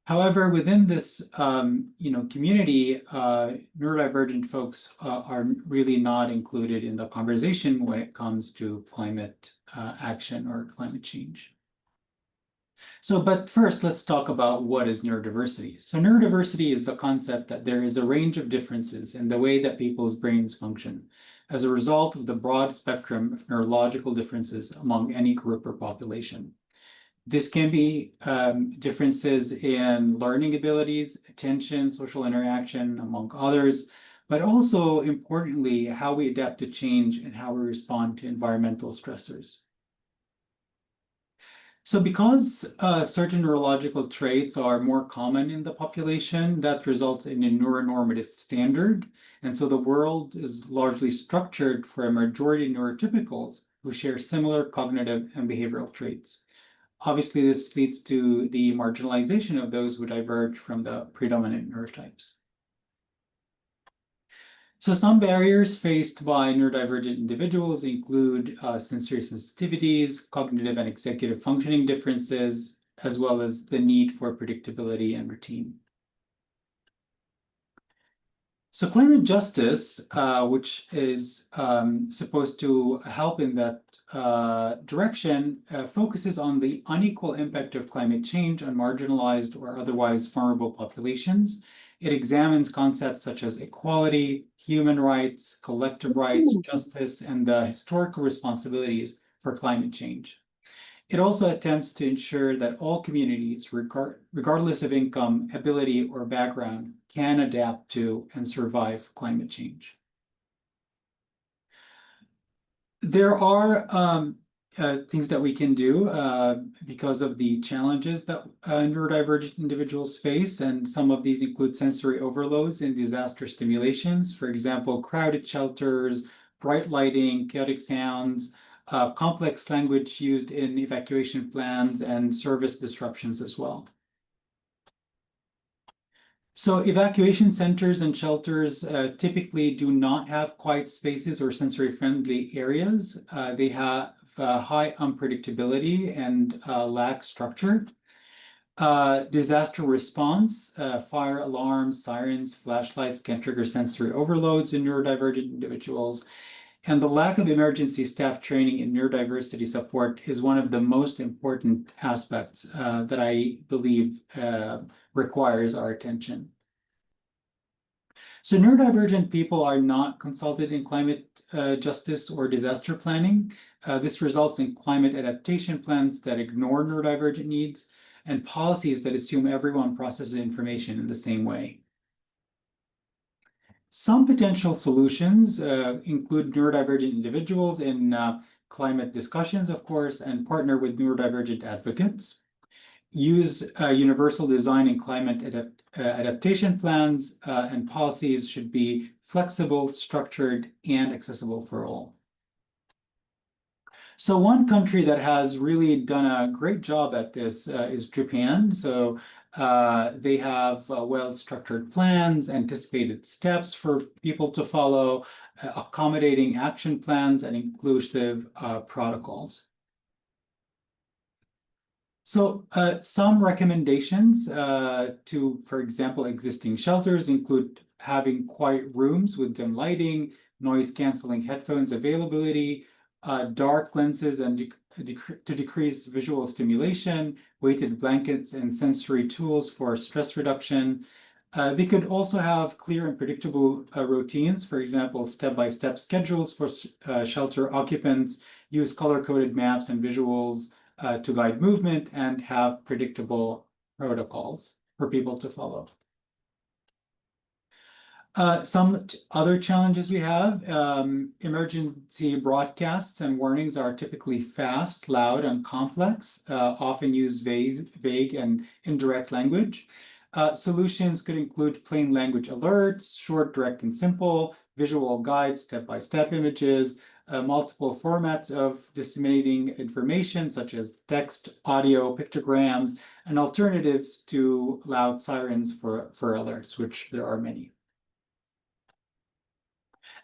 G: However, within this community, neurodivergent folks are really not included in the conversation when it comes to climate action or climate change. But first, let's talk about what is neurodiversity. So neurodiversity is the concept that there is a range of differences in the way that people's brains function as a result of the broad spectrum of neurological differences among any group or population. This can be differences in learning abilities, attention, social interaction, among others, but also importantly, how we adapt to change and how we respond to environmental stressors. So because certain neurological traits are more common in the population, that results in a neuronormative standard. And so the world is largely structured for a majority of neurotypicals who share similar cognitive and behavioral traits. Obviously, this leads to the marginalization of those who diverge from the predominant neurotypes. So some barriers faced by neurodivergent individuals include sensory sensitivities, cognitive and executive functioning differences, as well as the need for predictability and routine. So climate justice, which is supposed to help in that direction, focuses on the unequal impact of climate change on marginalized or otherwise vulnerable populations. It examines concepts such as equality, human rights, collective rights, justice, and the historical responsibilities for climate change. It also attempts to ensure that all communities, regardless of income, ability, or background, can adapt to and survive climate change. There are things that we can do because of the challenges that neurodivergent individuals face, and some of these include sensory overloads and disaster stimulations. For example, crowded shelters, bright lighting, chaotic sounds, complex language used in evacuation plans, and service disruptions as well. So evacuation centers and shelters typically do not have quiet spaces or sensory-friendly areas. They have high unpredictability and lack structure. Disaster response, fire alarms, sirens, flashlights can trigger sensory overloads in neurodivergent individuals. And the lack of emergency staff training in neurodiversity support is one of the most important aspects that I believe requires our attention. So neurodivergent people are not consulted in climate justice or disaster planning. This results in climate adaptation plans that ignore neurodivergent needs and policies that assume everyone processes information in the same way. Some potential solutions include neurodivergent individuals in climate discussions, of course, and partner with neurodivergent advocates. Use universal design and climate adaptation plans, and policies should be flexible, structured, and accessible for all. So one country that has really done a great job at this is Japan. So they have well-structured plans, anticipated steps for people to follow, accommodating action plans, and inclusive protocols. So some recommendations to, for example, existing shelters include having quiet rooms with dim lighting, noise-canceling headphones availability, dark lenses and to decrease visual stimulation, weighted blankets and sensory tools for stress reduction. They could also have clear and predictable routines, for example, step-by-step schedules for shelter occupants, use color-coded maps and visuals to guide movement, and have predictable protocols for people to follow. Some other challenges we have, emergency broadcasts and warnings are typically fast, loud, and complex, often use vague and indirect language. Solutions could include plain language alerts, short, direct, and simple, visual guides, step-by-step images, multiple formats of disseminating information, such as text, audio, pictograms, and alternatives to loud sirens for alerts, which there are many.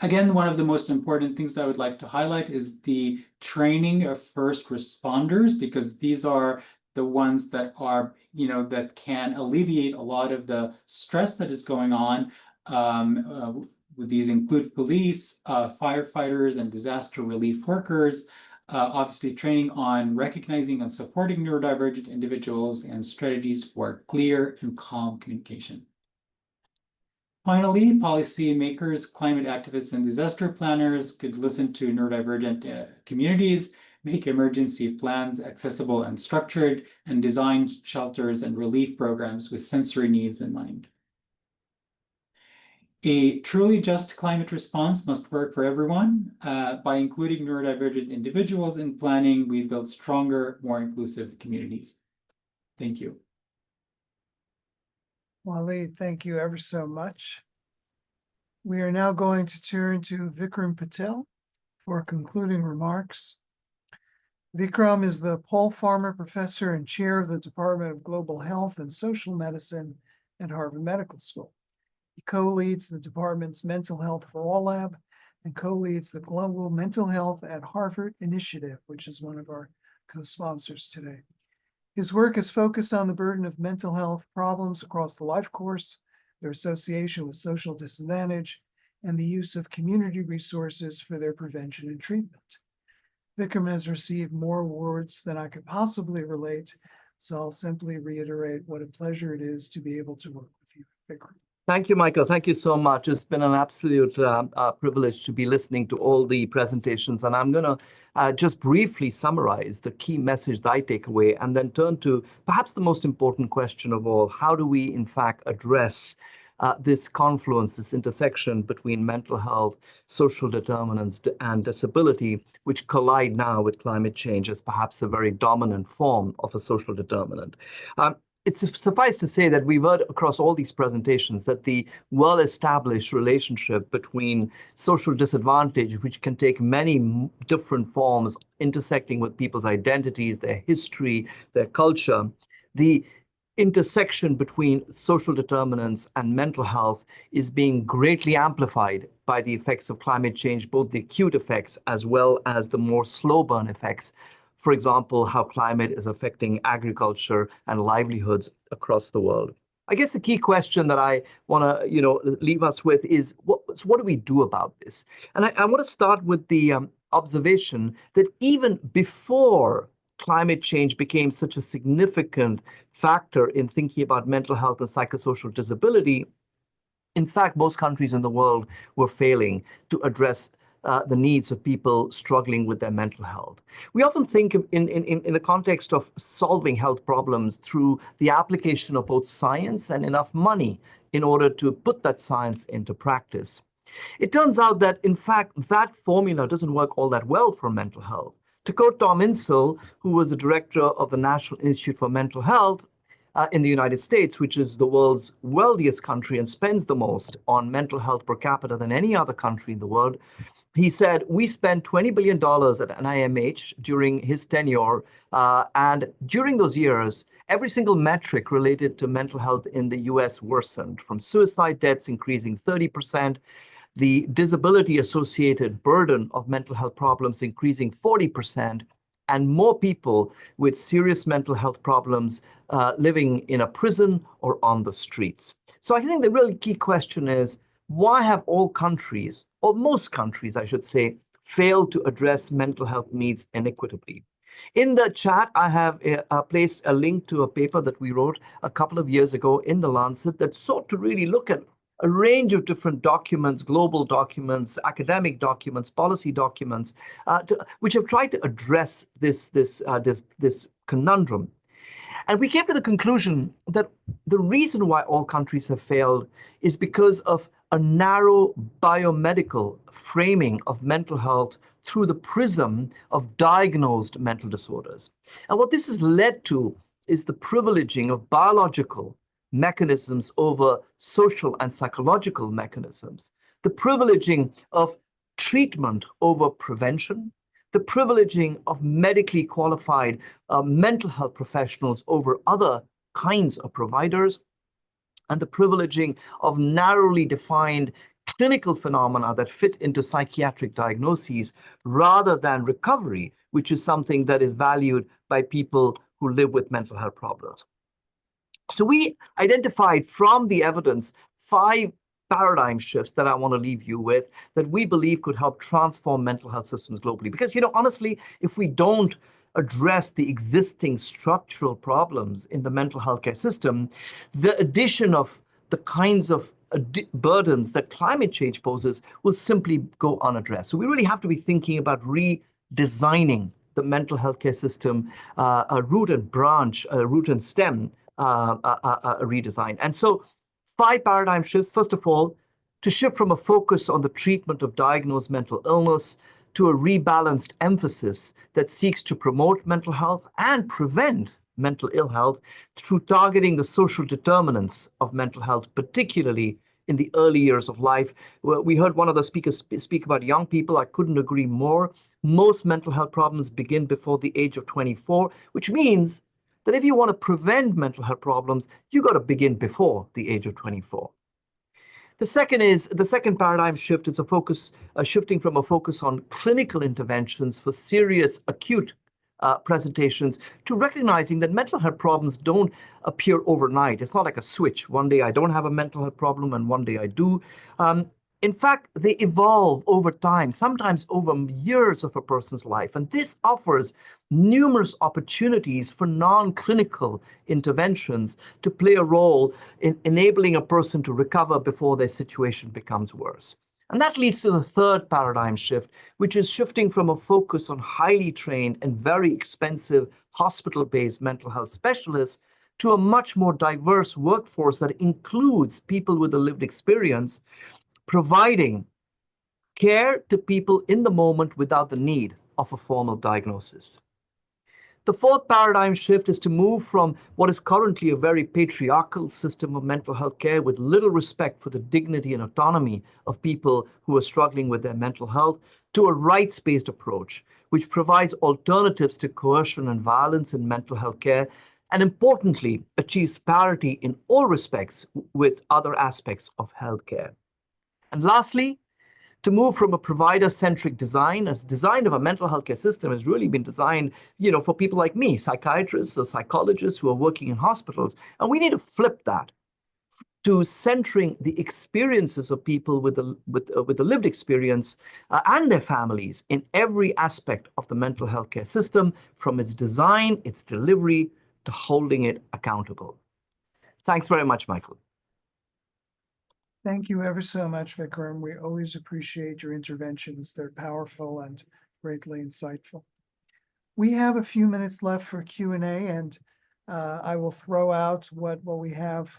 G: Again, one of the most important things that I would like to highlight is the training of first responders, because these are the ones that are, that can alleviate a lot of the stress that is going on. These include police, firefighters, and disaster relief workers. Obviously, training on recognizing and supporting neurodivergent individuals and strategies for clear and calm communication. Finally, policymakers, climate activists, and disaster planners could listen to neurodivergent communities, make emergency plans accessible and structured, and design shelters and relief programs with sensory needs in mind. A truly just climate response must work for everyone. By including neurodivergent individuals in planning, we build stronger, more inclusive communities. Thank you.
B: Waleed, thank you ever so much. We are now going to turn to Vikram Patel for concluding remarks. Vikram is the Paul Farmer Professor and Chair of the Department of Global Health and Social Medicine at Harvard Medical School. He co-leads the department's Mental Health for All Lab and co-leads the Global Mental Health at Harvard Initiative, which is one of our co-sponsors today. His work is focused on the burden of mental health problems across the life course, their association with social disadvantage, and the use of community resources for their prevention and treatment. Vikram has received more awards than I could possibly relate, so I'll simply reiterate what a pleasure it is to be able to work with you, Vikram.
H: Thank you, Michael. Thank you so much. It's been an absolute privilege to be listening to all the presentations. And I'm going to just briefly summarize the key message that I take away and then turn to perhaps the most important question of all. How do we, in fact, address this confluence, this intersection between mental health, social determinants, and disability, which collide now with climate change as perhaps a very dominant form of a social determinant? It's suffice to say that we've heard across all these presentations that the well-established relationship between social disadvantage, which can take many different forms, intersecting with people's identities, their history, their culture, the intersection between social determinants and mental health is being greatly amplified by the effects of climate change, both the acute effects as well as the more slow burn effects. For example, how climate is affecting agriculture and livelihoods across the world. I guess the key question that I want to leave us with is what do we do about this? And I want to start with the observation that even before climate change became such a significant factor in thinking about mental health and psychosocial disability, in fact, most countries in the world were failing to address the needs of people struggling with their mental health. We often think in the context of solving health problems through the application of both science and enough money in order to put that science into practice. It turns out that, in fact, that formula doesn't work all that well for mental health. To quote Tom Insel, who was the director of the National Institute for Mental Health in the United States, which is the world's wealthiest country and spends the most on mental health per capita than any other country in the world, he said, we spent $20 billion at NIMH during his tenure. And during those years, every single metric related to mental health in the US worsened, from suicide deaths increasing 30%, the disability-associated burden of mental health problems increasing 40%, and more people with serious mental health problems living in a prison or on the streets. So I think the really key question is, why have all countries, or most countries, I should say, failed to address mental health needs inequitably? In the chat, I have placed a link to a paper that we wrote a couple of years ago in The Lancet that sought to really look at a range of different documents, global documents, academic documents, policy documents, which have tried to address this conundrum. And we came to the conclusion that the reason why all countries have failed is because of a narrow biomedical framing of mental health through the prism of diagnosed mental disorders. And what this has led to is the privileging of biological mechanisms over social and psychological mechanisms, the privileging of treatment over prevention, the privileging of medically qualified mental health professionals over other kinds of providers, and the privileging of narrowly defined clinical phenomena that fit into psychiatric diagnoses rather than recovery, which is something that is valued by people who live with mental health problems. So we identified from the evidence 5 paradigm shifts that I want to leave you with that we believe could help transform mental health systems globally. Because, honestly, if we don't address the existing structural problems in the mental health care system, the addition of the kinds of burdens that climate change poses will simply go unaddressed. So we really have to be thinking about redesigning the mental health care system, a root and branch, a root and stem redesign. And so 5 paradigm shifts. First of all, to shift from a focus on the treatment of diagnosed mental illness to a rebalanced emphasis that seeks to promote mental health and prevent mental ill health through targeting the social determinants of mental health, particularly in the early years of life. We heard one of the speakers speak about young people. I couldn't agree more. Most mental health problems begin before the age of 24, which means that if you want to prevent mental health problems, you got to begin before the age of 24. The second paradigm shift is shifting from a focus on clinical interventions for serious acute presentations to recognizing that mental health problems don't appear overnight. It's not like a switch. One day I don't have a mental health problem and one day I do. In fact, they evolve over time, sometimes over years of a person's life. And this offers numerous opportunities for non-clinical interventions to play a role in enabling a person to recover before their situation becomes worse. And that leads to the third paradigm shift, which is shifting from a focus on highly trained and very expensive hospital-based mental health specialists to a much more diverse workforce that includes people with a lived experience, providing care to people in the moment without the need of a formal diagnosis. The fourth paradigm shift is to move from what is currently a very patriarchal system of mental health care with little respect for the dignity and autonomy of people who are struggling with their mental health to a rights-based approach, which provides alternatives to coercion and violence in mental health care, and importantly, achieves parity in all respects with other aspects of healthcare. And lastly, to move from a provider-centric design, as design of a mental health care system has really been designed, for people like me, psychiatrists or psychologists who are working in hospitals. And we need to flip that to centering the experiences of people with a lived experience and their families in every aspect of the mental health care system, from its design, its delivery, to holding it accountable. Thanks very much, Michael.
B: Thank you ever so much, Vikram. We always appreciate your interventions. They're powerful and greatly insightful. We have a few minutes left for Q&A, and I will throw out what we have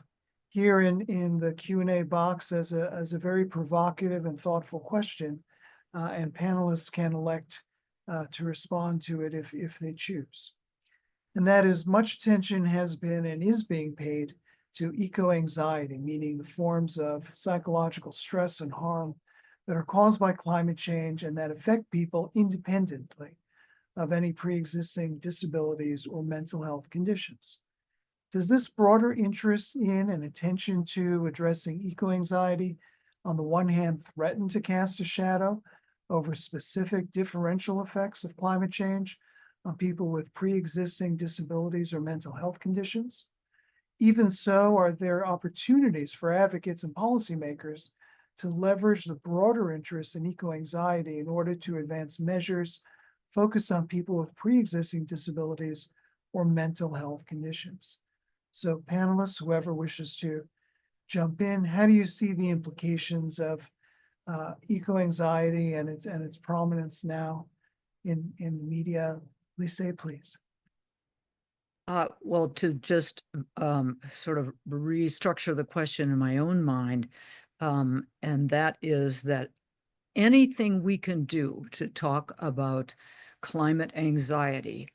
B: here in the Q&A box as a very provocative and thoughtful question, and panelists can elect to respond to it if they choose. And that is, much attention has been and is being paid to eco-anxiety, meaning the forms of psychological stress and harm that are caused by climate change and that affect people independently of any pre-existing disabilities or mental health conditions. Does this broader interest in and attention to addressing eco-anxiety on the one hand threaten to cast a shadow over specific differential effects of climate change on people with pre-existing disabilities or mental health conditions? Even so, are there opportunities for advocates and policymakers to leverage the broader interest in eco-anxiety in order to advance measures focused on people with pre-existing disabilities or mental health conditions? So panelists, whoever wishes to jump in, how do you see the implications of eco-anxiety and its prominence now in the media? Lisa, please.
E: Well, to just sort of restructure the question in my own mind, and that is that anything we can do to talk about climate anxiety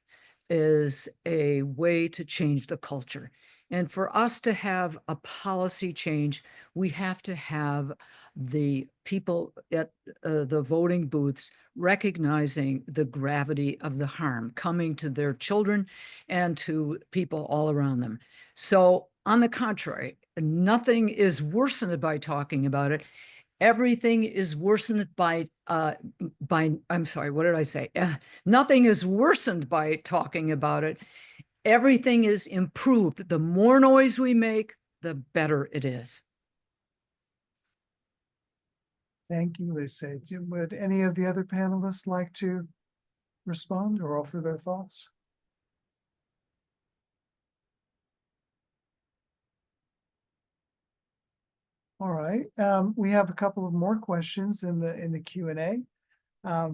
E: is a way to change the culture. And for us to have a policy change, we have to have the people at the voting booths recognizing the gravity of the harm coming to their children and to people all around them. So on the contrary, nothing is worsened by talking about it. Everything is worsened by I'm sorry, what did I say? Nothing is worsened by talking about it. Everything is improved. The more noise we make, the better it is.
B: Thank you, Lisa. Would any of the other panelists like to respond or offer their thoughts? All right, we have a couple of more questions in the Q&A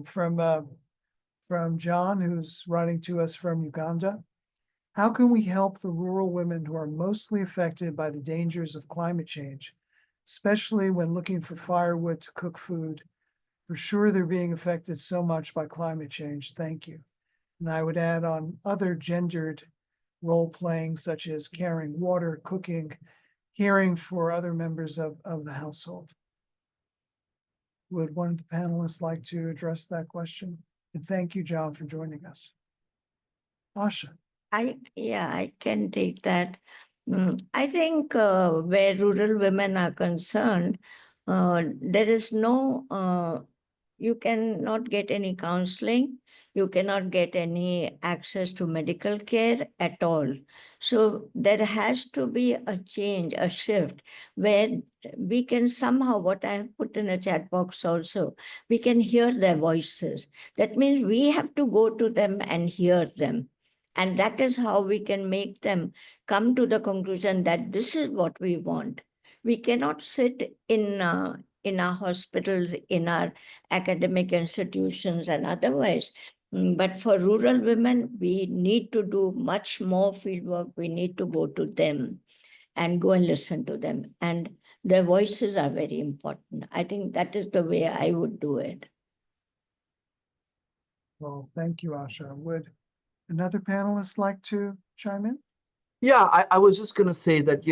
B: from John, who's writing to us from Uganda. How can we help the rural women who are mostly affected by the dangers of climate change especially when looking for firewood to cook food. For sure, they're being affected so much by climate change. Thank you. And I would add on other gendered role playing, such as carrying water, cooking, caring for other members of the household. Would one of the panelists like to address that question? And thank you, John, for joining us. Asha.
D: I can take that. I think where rural women are concerned, there is no, you cannot get any counseling, you cannot get any access to medical care at all. So there has to be a change, a shift, where we can somehow, what I have put in a chat box also, we can hear their voices. That means we have to go to them and hear them. And that is how we can make them come to the conclusion that this is what we want. We cannot sit in our hospitals, in our academic institutions and otherwise. But for rural women, we need to do much more field work. We need to go to them and go and listen to them. And their voices are very important. I think that is the way I would do it.
B: Well, thank you, Asha. Would another panelist like to chime in?
H: Yeah, I was just going to say that,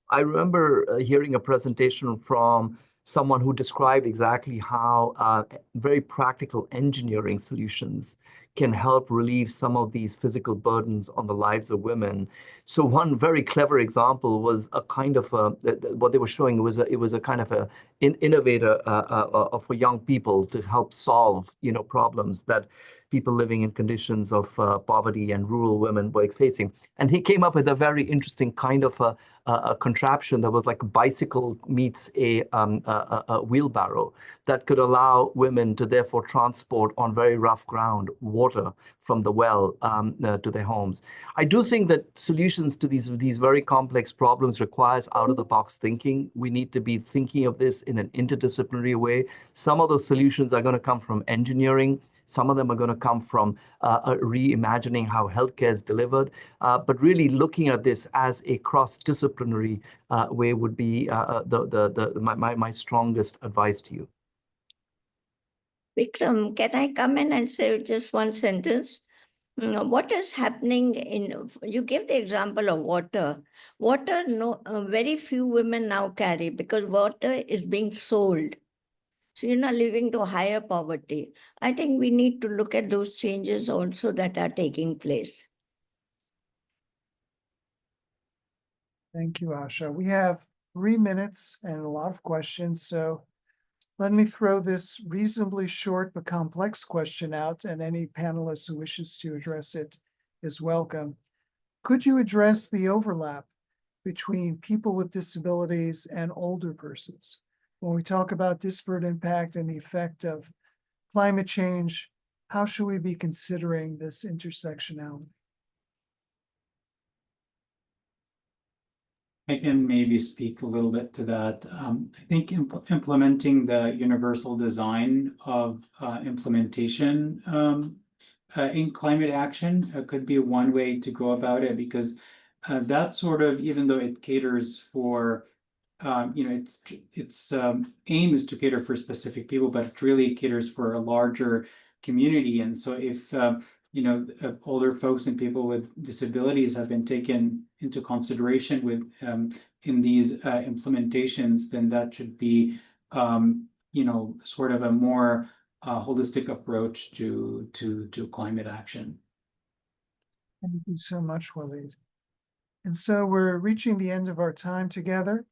H: I remember hearing a presentation from someone who described exactly how very practical engineering solutions can help relieve some of these physical burdens on the lives of women. So one very clever example was a kind of what they were showing was a kind of an innovator for young people to help solve problems that people living in conditions of poverty and rural women were facing. And he came up with a very interesting kind of a contraption that was like a bicycle meets a wheelbarrow that could allow women to therefore transport on very rough ground water from the well to their homes. I do think that solutions to these very complex problems requires out-of-the-box thinking. We need to be thinking of this in an interdisciplinary way. Some of those solutions are going to come from engineering. Some of them are going to come from reimagining how healthcare is delivered, but really looking at this as a cross-disciplinary way would be my strongest advice to you.
D: Vikram, can I come in and say just one sentence? What is happening you give the example of water. Water, very few women now carry because water is being sold. So you're not living to higher poverty. I think we need to look at those changes also that are taking place.
B: Thank you, Asha. We have 3 minutes and a lot of questions. So let me throw this reasonably short but complex question out, and any panelist who wishes to address it is welcome. Could you address the overlap between people with disabilities and older persons? When we talk about disparate impact and the effect of climate change, how should we be considering this intersectionality?
G: I can maybe speak a little bit to that. I think implementing the universal design of implementation in climate action could be one way to go about it, because that sort of, even though it caters for its aim is to cater for specific people, but it really caters for a larger community. And so if older folks and people with disabilities have been taken into consideration with in these implementations, then that should be sort of a more holistic approach to climate action.
B: Thank you so much, Walid. And so we're reaching the end of our time together.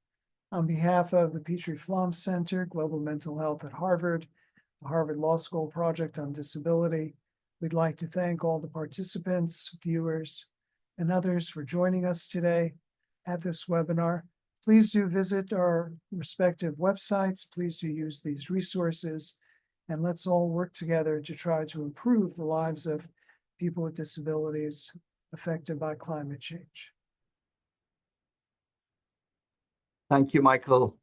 B: On behalf of the Petrie-Flom Center, Global Mental Health at Harvard, the Harvard Law School Project on Disability, we'd like to thank all the participants, viewers, and others for joining us today at this webinar. Please do visit our respective websites. Please do use these resources, and let's all work together to try to improve the lives of people with disabilities affected by climate change.
H: Thank you, Michael.